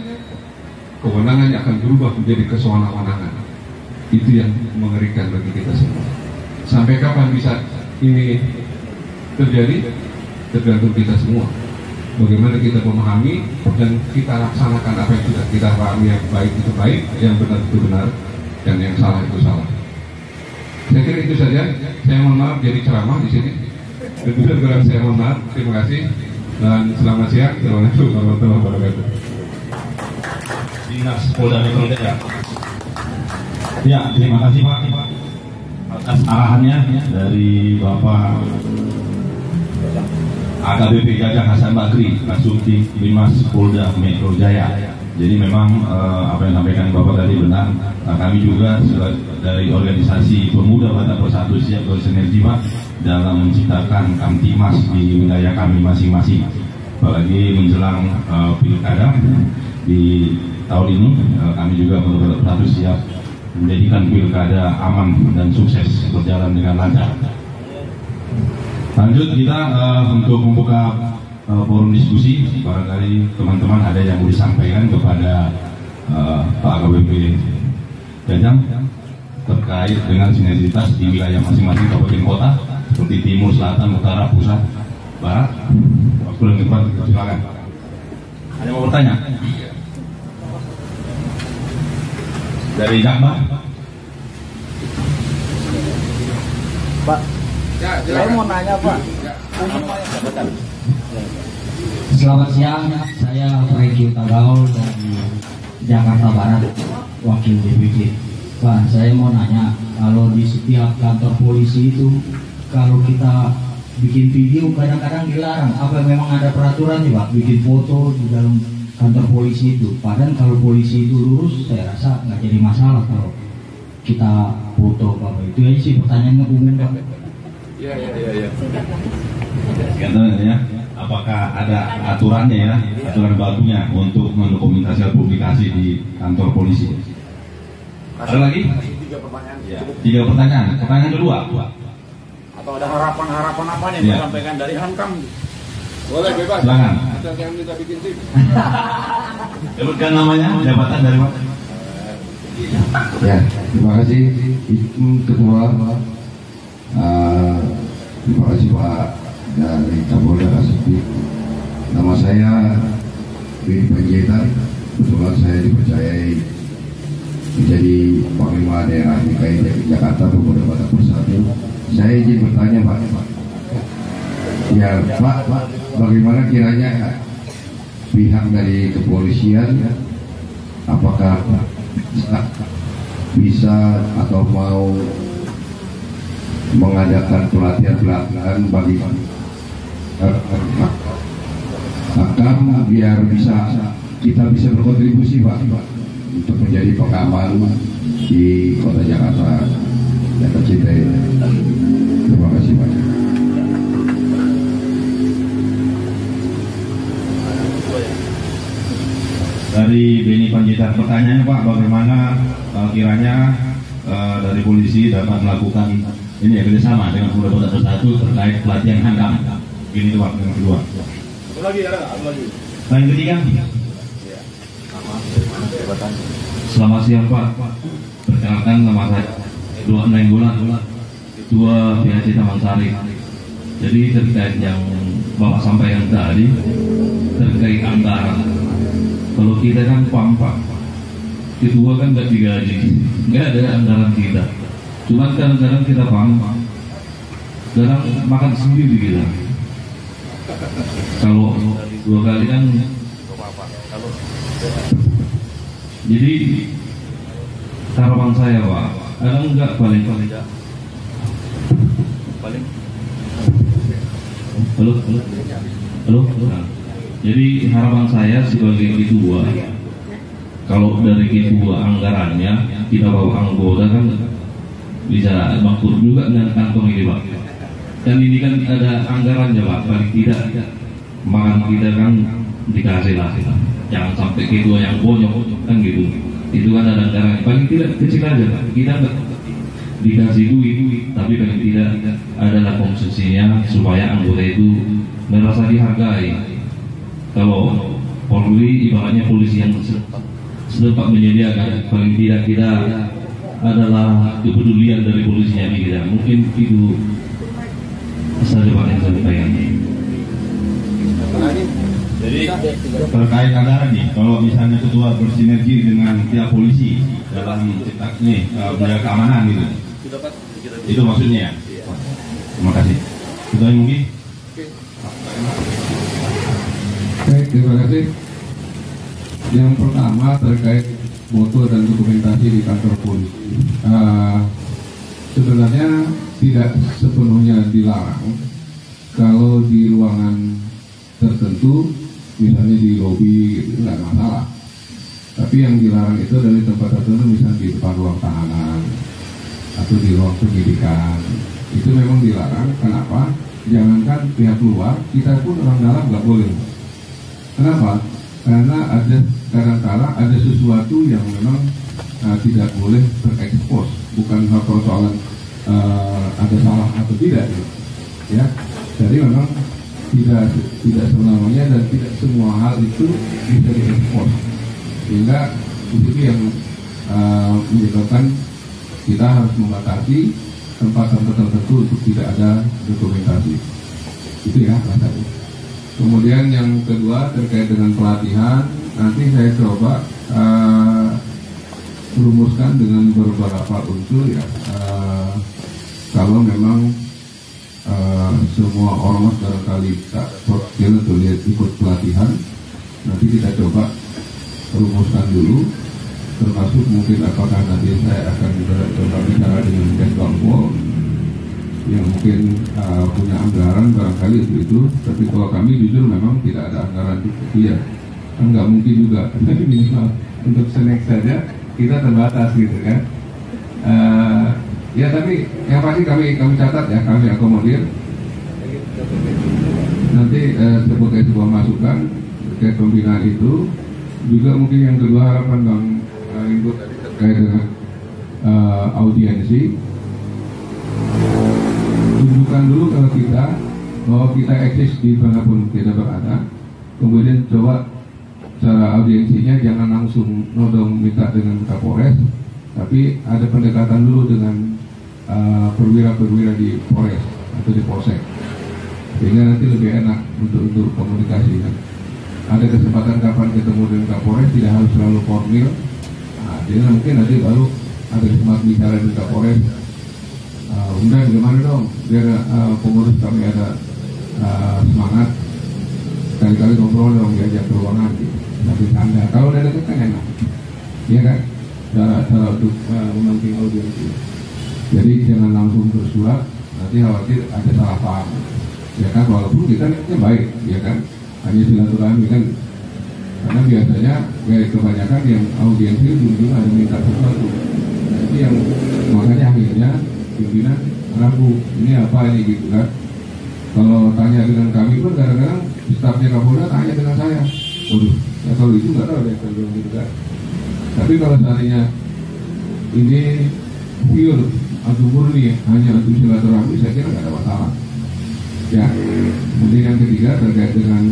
kewenangannya akan berubah menjadi kesewenang-wenangan. Itu yang mengerikan bagi kita semua. Sampai kapan bisa ini terjadi? Tergantung kita semua. Bagaimana kita memahami dan kita laksanakan apa yang sudah kita pahami, yang baik itu baik, yang benar itu benar, dan yang salah itu salah. Saya kira itu saja. Saya mohon maaf jadi ceramah di sini. Betul-betul saya mohon maaf. Terima kasih dan selamat siang. Assalamualaikum warahmatullahi wabarakatuh. Dinas Polda Metro Jaya. Ya, terima kasih Pak atas arahannya dari Bapak AKBP Jajang Hasan Bakri, Kasubdit Dinas Polda Metro Jaya. Jadi memang apa yang disampaikan Bapak tadi benar. Kami juga dari organisasi pemuda Batak Bersatu siap bersinergi Pak dalam menciptakan Kamtimas di wilayah kami masing-masing. Apalagi menjelang pilkada di tahun ini, kami juga Batak Bersatu siap menjadikan pilkada aman dan sukses berjalan dengan lancar. Lanjut kita untuk membuka forum diskusi. Barangkali teman-teman ada yang mau disampaikan kepada Pak AKBP Jajang terkait dengan sinergitas di wilayah masing-masing kabupaten kota seperti timur, selatan, utara, pusat, barat. Waktu dan tempat, silakan. Ada mau bertanya? Dari Jakbar. Pak, saya mau nanya Pak. Selamat siang, saya Franky Tagaul dari Jakarta Barat, wakil DPD. Pak, saya mau nanya, kalau di setiap kantor polisi itu, kalau kita bikin video kadang-kadang dilarang. Apa memang ada peraturannya Pak, bikin foto di dalam kantor polisi itu? Padahal kalau polisi itu lurus, saya rasa nggak jadi masalah kalau kita foto Pak. Itu aja sih pertanyaannya umum Pak. Iya. Ya, apakah ada aturannya ya, aturan bakunya untuk mendokumentasikan publikasi di kantor polisi? Ada lagi? 3 pertanyaan. Ya. 3 pertanyaan. Pertanyaan kedua. Atau ada harapan-harapan apa nih Ya. disampaikan dari Hankam? Boleh bebas. Silakan. Asal jangan minta bikin tim. Sebutkan namanya, jabatan dari mana? Ya, terima kasih Ibu Ketua. Terima kasih Pak dari Kapolda Kasubdit. Nama saya Beni Panjaitan. Kebetulan saya dipercayai menjadi Panglima Daerah DKI Jakarta Pemuda Batak Bersatu. Saya izin bertanya Pak. Ya Pak, bagaimana kiranya pihak dari kepolisian, apakah bisa atau mau mengadakan pelatihan bagi akan biar kita bisa berkontribusi Pak untuk menjadi pengaman di kota Jakarta yang tercinta ini. Terima kasih Pak. Dari Beni Panjaitan, pertanyaannya Pak, bagaimana kiranya dari polisi dapat melakukan ini ya, kerjasama dengan Polda Batak Bersatu terkait pelatihan Hankam? Ini tuh Pak, yang kedua. Lagi ada nggak? Lagi. Nah, yang ketiga. Selamat siang Pak. Perkenalkan nama saya Dua Nainggolan, Ketua PHC Taman Sari. Jadi terkait yang Bapak sampaikan tadi terkait anggaran. Kalau kita kan pampak, ketua kan nggak digaji, nggak ada anggaran kita. Cuman kadang-kadang kita pampak, kadang makan sendiri kita. Kalau 2 kali kan, jadi harapan saya Pak, ada enggak paling halo. Nah, jadi harapan saya sebagai ketua, kalau dari ketua anggarannya kita bawa anggota kan bisa makmur juga dengan kantong ini Pak. Dan ini kan ada anggarannya Pak, paling tidak makan kita kan dikasih lah. Jangan sampai ketua yang bonyok kan gitu. Itu kan ada anggaran paling tidak kecil aja Pak. Kita dikasih duit, tapi paling tidak adalah konsumsinya supaya anggota itu merasa dihargai. Kalau Polri ibaratnya polisi yang setempat menyediakan, paling tidak kita adalah kepedulian dari polisinya kita. Mungkin itu saja Pak yang saya sampaikan. Jadi terkait anggaran nih, kalau misalnya ketua bersinergi dengan pihak polisi dalam menjaga keamanan gitu, itu maksudnya ya. Terima kasih. Ketua mungkin. Baik, terima kasih. Yang pertama terkait foto dan dokumentasi di kantor polisi. Sebenarnya tidak sepenuhnya dilarang kalau di ruangan tertentu, misalnya di lobi gitu, nggak masalah. Tapi yang dilarang itu dari tempat tertentu, misalnya di depan ruang tahanan atau di ruang penyidikan, itu memang dilarang. Kenapa? Jangankan pihak luar, kita pun orang dalam nggak boleh. Kenapa? Karena ada kadang-kadang ada sesuatu yang memang tidak boleh terekspos, bukan hal persoalan ada salah atau tidak, ya. Jadi memang tidak selamanya dan tidak semua hal itu bisa diekspos, sehingga itu yang menyebabkan kita harus membatasi tempat-tempat tertentu untuk tidak ada dokumentasi. Itu ya salah satu. Kemudian yang kedua terkait dengan pelatihan, nanti saya coba merumuskan dengan beberapa unsur ya. Kalau memang semua ormas barangkali tak profesional atau lihat ikut pelatihan, nanti kita coba rumuskan dulu, termasuk mungkin apakah nanti saya akan coba bicara dengan Kesbangpol yang mungkin punya anggaran barangkali itu, tapi kalau kami jujur memang tidak ada anggaran itu ya, kan nggak mungkin juga, tapi minimal untuk snack saja kita terbatas gitu kan. Ya tapi yang pasti kami catat ya, kami akomodir. Nanti sebagai sebuah masukan terkait pembinaan itu. Juga mungkin yang kedua harapan Bang Ringgo tadi terkait dengan audiensi. Tunjukkan dulu kalau kita bahwa kita eksis di manapun kita berada. Kemudian coba cara audiensinya jangan langsung nodong minta dengan Kapolres, tapi ada pendekatan dulu dengan perwira-perwira di Polres atau di Polsek, sehingga nanti lebih enak untuk komunikasi. Ada kesempatan kapan ketemu dengan Kapolres, tidak harus selalu formil. Nah, jadi mungkin nanti baru ada kesempatan bicara dengan Kapolres. Udah gimana dong, biar pengurus kami ada semangat. Kali-kali ngobrol dong, diajak ke ruangan gitu. Tapi tanda, kalau udah deket kan enak, iya kan? Cara untuk memancing audiensi. Jadi jangan langsung bersurat, nanti khawatir ada salah paham, ya kan? Walaupun kita niatnya baik, ya kan? Hanya silaturahmi kan, karena biasanya kebanyakan yang audiensi ujung-ujung ada minta sesuatu. Jadi yang makanya akhirnya pimpinan ragu, ini apa ini gitu kan? Kalau tanya dengan kami pun kadang-kadang stafnya Kapolda tanya dengan saya, waduh, ya kalau itu nggak tahu deh kalau gitu kan. Tapi kalau seandainya ini pure atau murni hanya untuk silaturahmi, saya kira nggak ada masalah. Ya, kemudian yang ketiga terkait dengan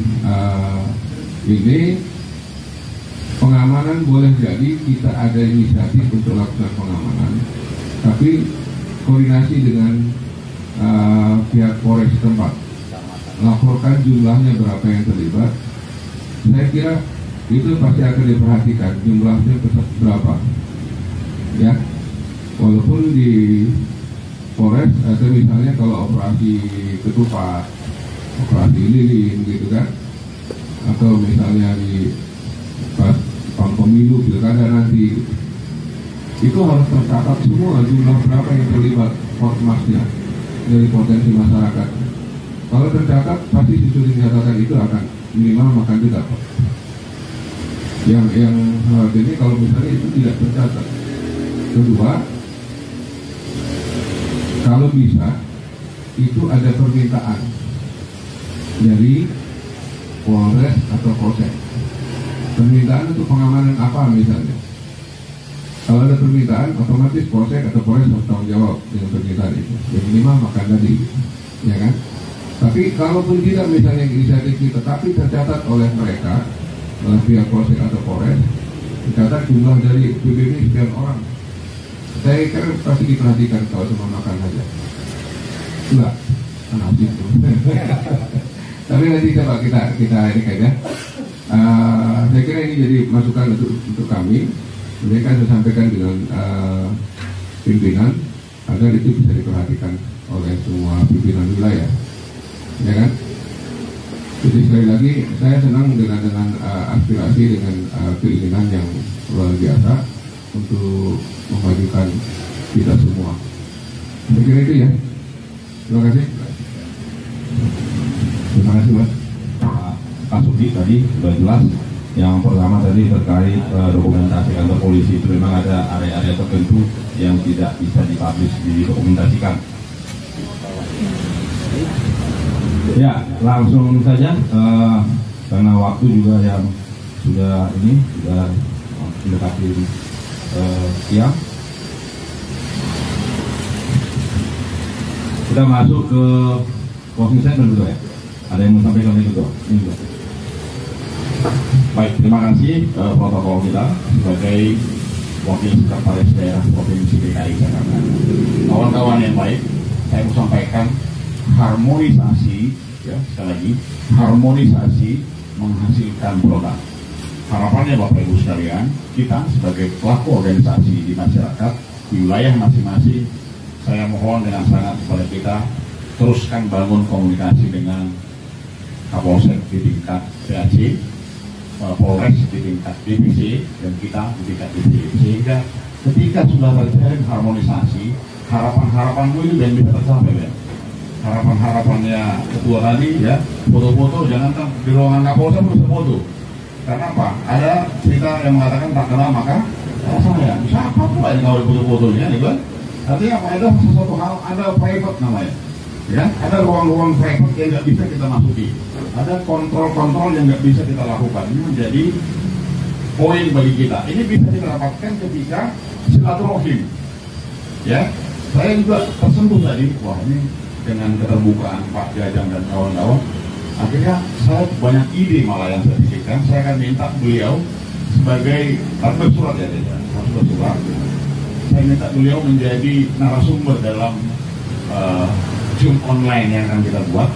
ini pengamanan, boleh jadi kita ada inisiatif untuk lakukan pengamanan, tapi koordinasi dengan pihak Polres setempat, laporkan jumlahnya berapa yang terlibat. Saya kira itu pasti akan diperhatikan jumlahnya berapa, ya. Walaupun di Polres atau misalnya kalau operasi ketupat, operasi lilin gitu kan, atau misalnya di pas pemilu pilkada nanti, itu harus tercatat semua jumlah berapa yang terlibat ormasnya dari potensi masyarakat. Kalau tercatat, pasti susunan catatan itu akan minimal makan juga. Yang ini kalau misalnya itu tidak tercatat. Kedua, kalau bisa itu ada permintaan dari Polres atau Polsek. Permintaan untuk pengamanan apa misalnya? Kalau ada permintaan, otomatis Polsek atau Polres harus tanggung jawab dengan permintaan itu. Yang minimal makan tadi, ya kan? Tapi kalaupun tidak misalnya inisiatif kita, tapi tercatat oleh mereka, oleh pihak Polsek atau Polres, tercatat jumlah dari PBB sekian orang. Saya kira pasti diperhatikan kalau cuma makan saja. Enggak, kan itu. Tapi nanti coba kita ini kayaknya. Saya kira ini jadi masukan untuk kami. Mereka saya sampaikan dengan pimpinan agar itu bisa diperhatikan oleh semua pimpinan wilayah. Ya kan? Jadi sekali lagi saya senang dengan aspirasi dengan keinginan yang luar biasa untuk memajukan kita semua. Saya kira itu ya. Terima kasih. Terima kasih Mas. Pak Sudi tadi sudah jelas. Yang pertama tadi terkait dokumentasi kantor polisi itu memang ada area-area tertentu yang tidak bisa dipublish, didokumentasikan. Ya, langsung saja karena waktu juga yang sudah mendekati siang. Kita masuk ke closing statement dulu ya. Ada yang mau sampaikan itu tuh? Baik, terima kasih protokol kita sebagai wakil sekretaris daerah Provinsi DKI Jakarta. Kawan-kawan yang baik, saya mau sampaikan harmonisasi, ya sekali lagi harmonisasi menghasilkan produk. Harapannya Bapak Ibu sekalian, kita sebagai pelaku organisasi di masyarakat di wilayah masing-masing, saya mohon dengan sangat kepada kita teruskan bangun komunikasi dengan Kapolsek di tingkat PAC, Polres di tingkat divisi, dan kita di tingkat divisi, sehingga ketika sudah terjadi harmonisasi, harapan-harapan itu yang bisa tercapai ya. Harapan-harapannya ketua tadi ya, foto-foto, jangan di ruangan Kapolsek bisa foto. Karena apa? Ada cerita yang mengatakan tak kenal maka saya siapa pula yang kau foto-fotonya, gitu kan? Artinya apa? Ada sesuatu hal, ada private namanya, ya. Ada ruang-ruang private yang nggak bisa kita masuki. Ada kontrol-kontrol yang nggak bisa kita lakukan. Ini menjadi poin bagi kita. Ini bisa kita dapatkan ketika silaturahim. Ya, saya juga tersentuh tadi. Wah, ini dengan keterbukaan Pak Jajang dan kawan-kawan, akhirnya saya banyak ide malah yang saya pikirkan. Saya akan minta beliau sebagai harus bersurat ya, harus bersurat. Saya minta beliau menjadi narasumber dalam Zoom online yang akan kita buat.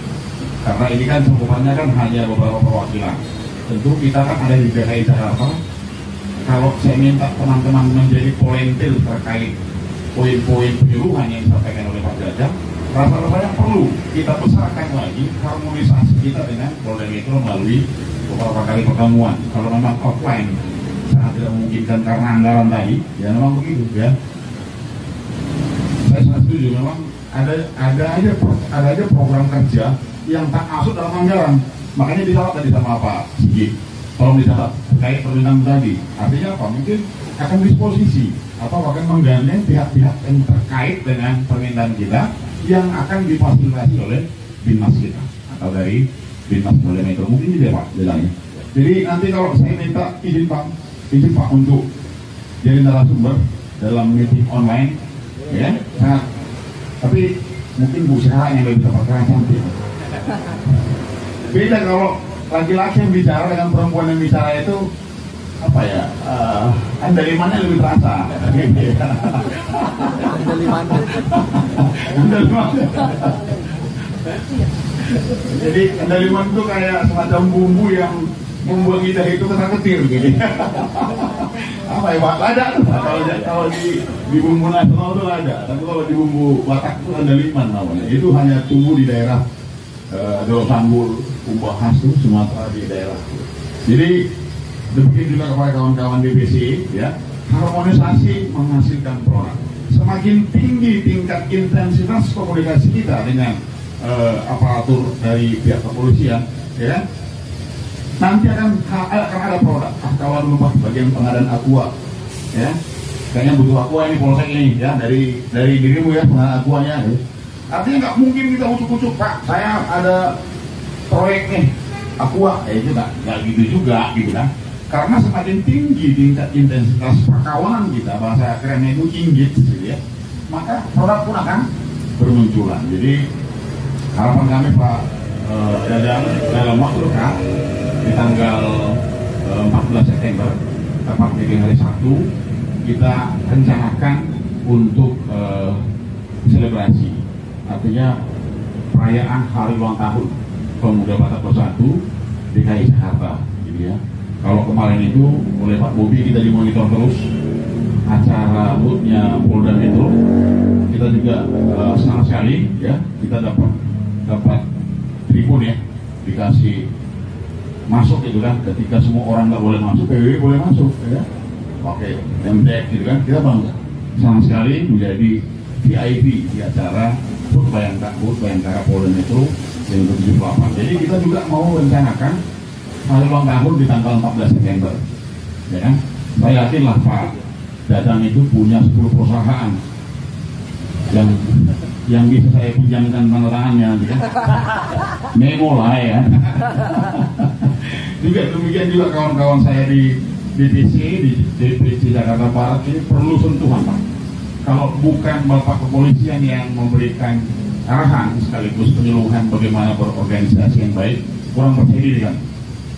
Karena ini kan cakupannya kan hanya beberapa perwakilan. Tentu kita kan ada di DKI Jakarta. Kalau saya minta teman-teman menjadi volentir terkait poin-poin penyuluhan yang disampaikan oleh Pak Jajang, rasa-rasanya perlu kita besarkan lagi harmonisasi kita dengan Polda Metro melalui beberapa kali pertemuan. Kalau memang offline sangat tidak memungkinkan karena anggaran tadi, ya memang begitu ya. Saya sangat setuju, memang ada aja program kerja yang tak masuk dalam anggaran. Makanya dicatat tadi sama Pak Sigit, tolong dicatat terkait permintaan tadi. Artinya apa? Mungkin akan disposisi atau akan menggandeng pihak-pihak yang terkait dengan permintaan kita yang akan difasilitasi oleh Binmas kita atau dari Binmas Polda Metro. Mungkin tidak Pak jalannya. Jadi nanti kalau saya minta izin Pak untuk jadi narasumber dalam meeting online, ya. Nah, tapi mungkin Bu Syara yang lebih tepat nanti. Beda kalau laki-laki yang bicara dengan perempuan yang bicara itu apa ya? Andalimannya lebih terasa. Andaliman. Jadi andaliman itu kayak semacam bumbu yang membuat kita itu ketar-ketir gitu. Apa ya Pak? Lada tuh. Kalau di bumbu nasional itu lada. Tapi kalau di bumbu Batak itu andaliman namanya. Itu hanya tumbuh di daerah Dolo Sambul, Umbah khas itu Sumatera di daerah. Jadi demikian juga kepada kawan-kawan DPC, ya. harmonisasi menghasilkan produk. Semakin tinggi tingkat intensitas komunikasi kita dengan aparatur dari pihak kepolisian, ya, nanti akan ada produk. Kawan lupa bagian pengadaan aqua, ya, kayaknya butuh aqua ini polsek ini, ya, dari dirimu ya pengadaan aquanya. Ya. Artinya nggak mungkin kita ucuk-ucuk, Pak, saya ada proyek nih aqua, itu nggak gitu juga, gitu kan? Karena semakin tinggi tingkat intensitas perkawanan kita, bahasa kerennya itu inggit, gitu ya, maka produk pun akan bermunculan. Jadi harapan kami Pak dalam waktu dekat di tanggal 14 September tepat di hari Sabtu kita rencanakan untuk selebrasi, artinya perayaan hari ulang tahun Pemuda Batak Bersatu DKI Jakarta, gitu ya. Kalau kemarin itu oleh Pak Bobi kita dimonitor terus acara hutnya Polda Metro, kita juga senang sekali ya, kita dapat tribun ya, dikasih masuk gitu kan, ketika semua orang nggak boleh masuk, PWW boleh masuk ya, oke, MDEC gitu kan, kita bangga senang sekali menjadi VIP di acara HUT Bayangkara Polda Metro yang ke-78. Jadi kita juga mau rencanakan hari ulang tahun di tanggal 14 September, ya kan? Saya yakin lah Pak Dadang itu punya 10 perusahaan yang bisa saya pinjamkan tanda tangannya, gitu. Memo lah ya. Juga demikian juga kawan-kawan saya di DPC di DPC Jakarta Barat ini perlu sentuhan Pak. Kalau bukan Bapak Kepolisian yang memberikan arahan sekaligus penyuluhan bagaimana berorganisasi yang baik, kurang percaya diri kan.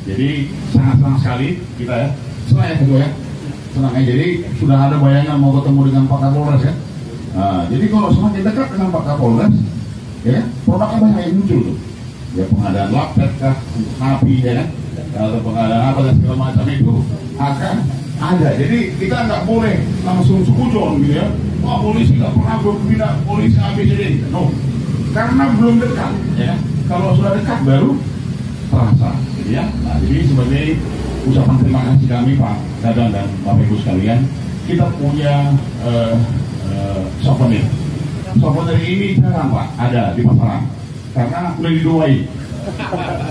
Jadi sangat senang sekali kita ya, senang ya kedua ya, senang ya. Jadi sudah ada bayangan mau ketemu dengan Pak Kapolres ya. Nah, jadi kalau semakin dekat dengan Pak Kapolres, ya produknya banyak yang muncul tuh. Ya pengadaan laptop kah, untuk napi ya kan, atau pengadaan apa dan segala macam itu akan ada. Jadi kita nggak boleh langsung sekujon gitu ya. Wah polisi nggak pernah berpindah polisi ABCD, no. Karena belum dekat, ya. Kalau sudah dekat baru terasa, gitu ya. Nah, jadi sebagai ucapan terima kasih kami Pak Dadang dan Bapak Ibu sekalian, kita punya souvenir. Souvenir ini jarang Pak ada di pasaran, karena udah didoai.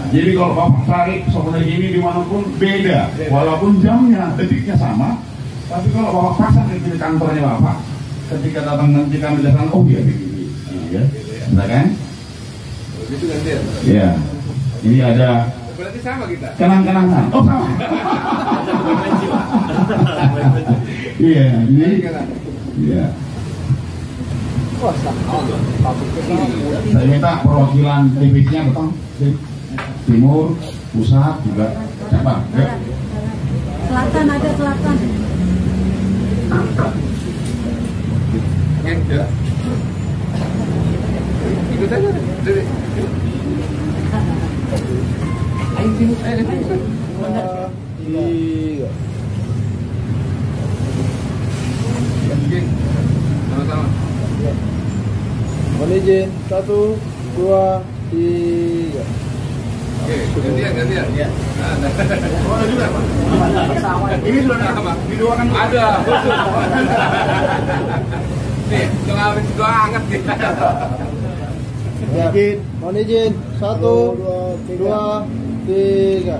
Jadi kalau Bapak cari souvenir ini dimanapun beda, walaupun jamnya, detiknya sama, tapi kalau Bapak pasang di kantornya Bapak, ketika datang nanti kami datang, oh iya begini, ya. Benar kan? Itu gantian. Iya. Ini ada. Berarti sama kita. Kenang-kenangan. Oh sama. Iya. Ini. Iya. Saya minta perwakilan divisinya betul. Timur, pusat juga. Siapa? Selatan ada selatan. Ya. Ikut aja deh. Ayo sini, ayo. Iya. Sama-sama. Mohon izin, 1, 2, 3. Oke, gantian. Ya. Oh, ada juga, Pak. Ini sudah sama. Di dua kan ada. Nih, tengah banget nih. Izin, mohon izin, 1, 2, 3.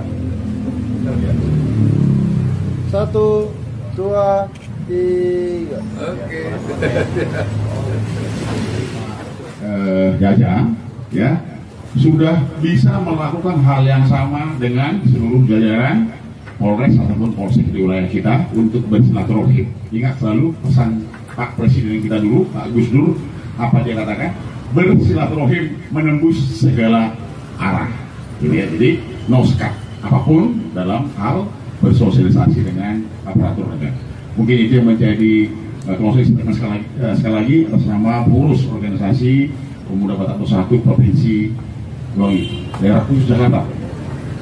1, 2, 3. Oke. Jajang, ya, sudah bisa melakukan hal yang sama dengan seluruh jajaran Polres ataupun Polsek di wilayah kita untuk bersilaturahim. Ingat selalu pesan Pak Presiden kita dulu, Pak Gus Dur, apa dia katakan? Bersilaturahim menembus segala arah. Jadi no skat apapun dalam hal bersosialisasi dengan aparatur negara. Mungkin itu yang menjadi closing statement sekali lagi atas nama pengurus organisasi Pemuda Batak Bersatu Provinsi Daerah Khusus Jakarta,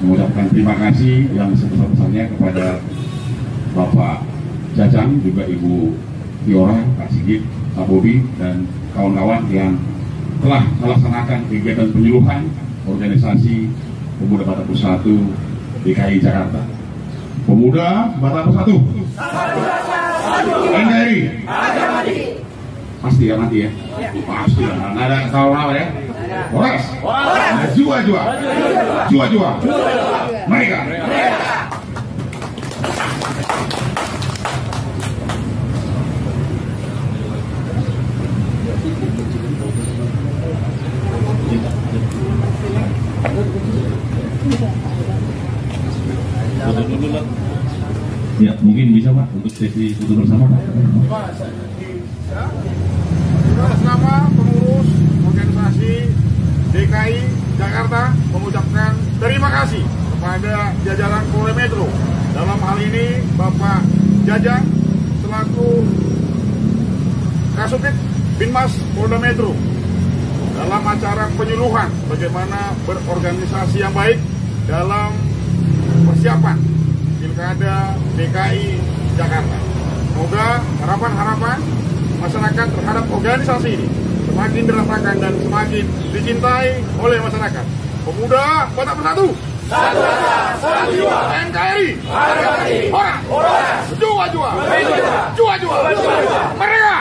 mengucapkan terima kasih yang sebesar-besarnya kepada Bapak Jajang, juga Ibu Tiora, Pak Sigit, Pak Bobi, dan kawan-kawan yang telah melaksanakan kegiatan penyuluhan organisasi Pemuda Batak Bersatu DKI Jakarta. Pemuda Batak Bersatu. NKRI. Pasti ya mati ya? Pasti lah, nggak ada tawar ya. Horas. Jua. Mereka. Ya, mungkin bisa Pak untuk sesi foto bersama Pak. Atas nama pengurus organisasi DKI Jakarta mengucapkan terima kasih kepada jajaran Polda Metro. Dalam hal ini Bapak Jajang selaku Kasubdit Binmas Polda Metro dalam acara penyuluhan bagaimana berorganisasi yang baik dalam persiapan Pilkada DKI Jakarta. Semoga harapan-harapan masyarakat terhadap organisasi ini semakin dirasakan dan semakin dicintai oleh masyarakat. Pemuda Batak Bersatu, satu rasa, satu jiwa. NKRI, horas, jua. Mereka.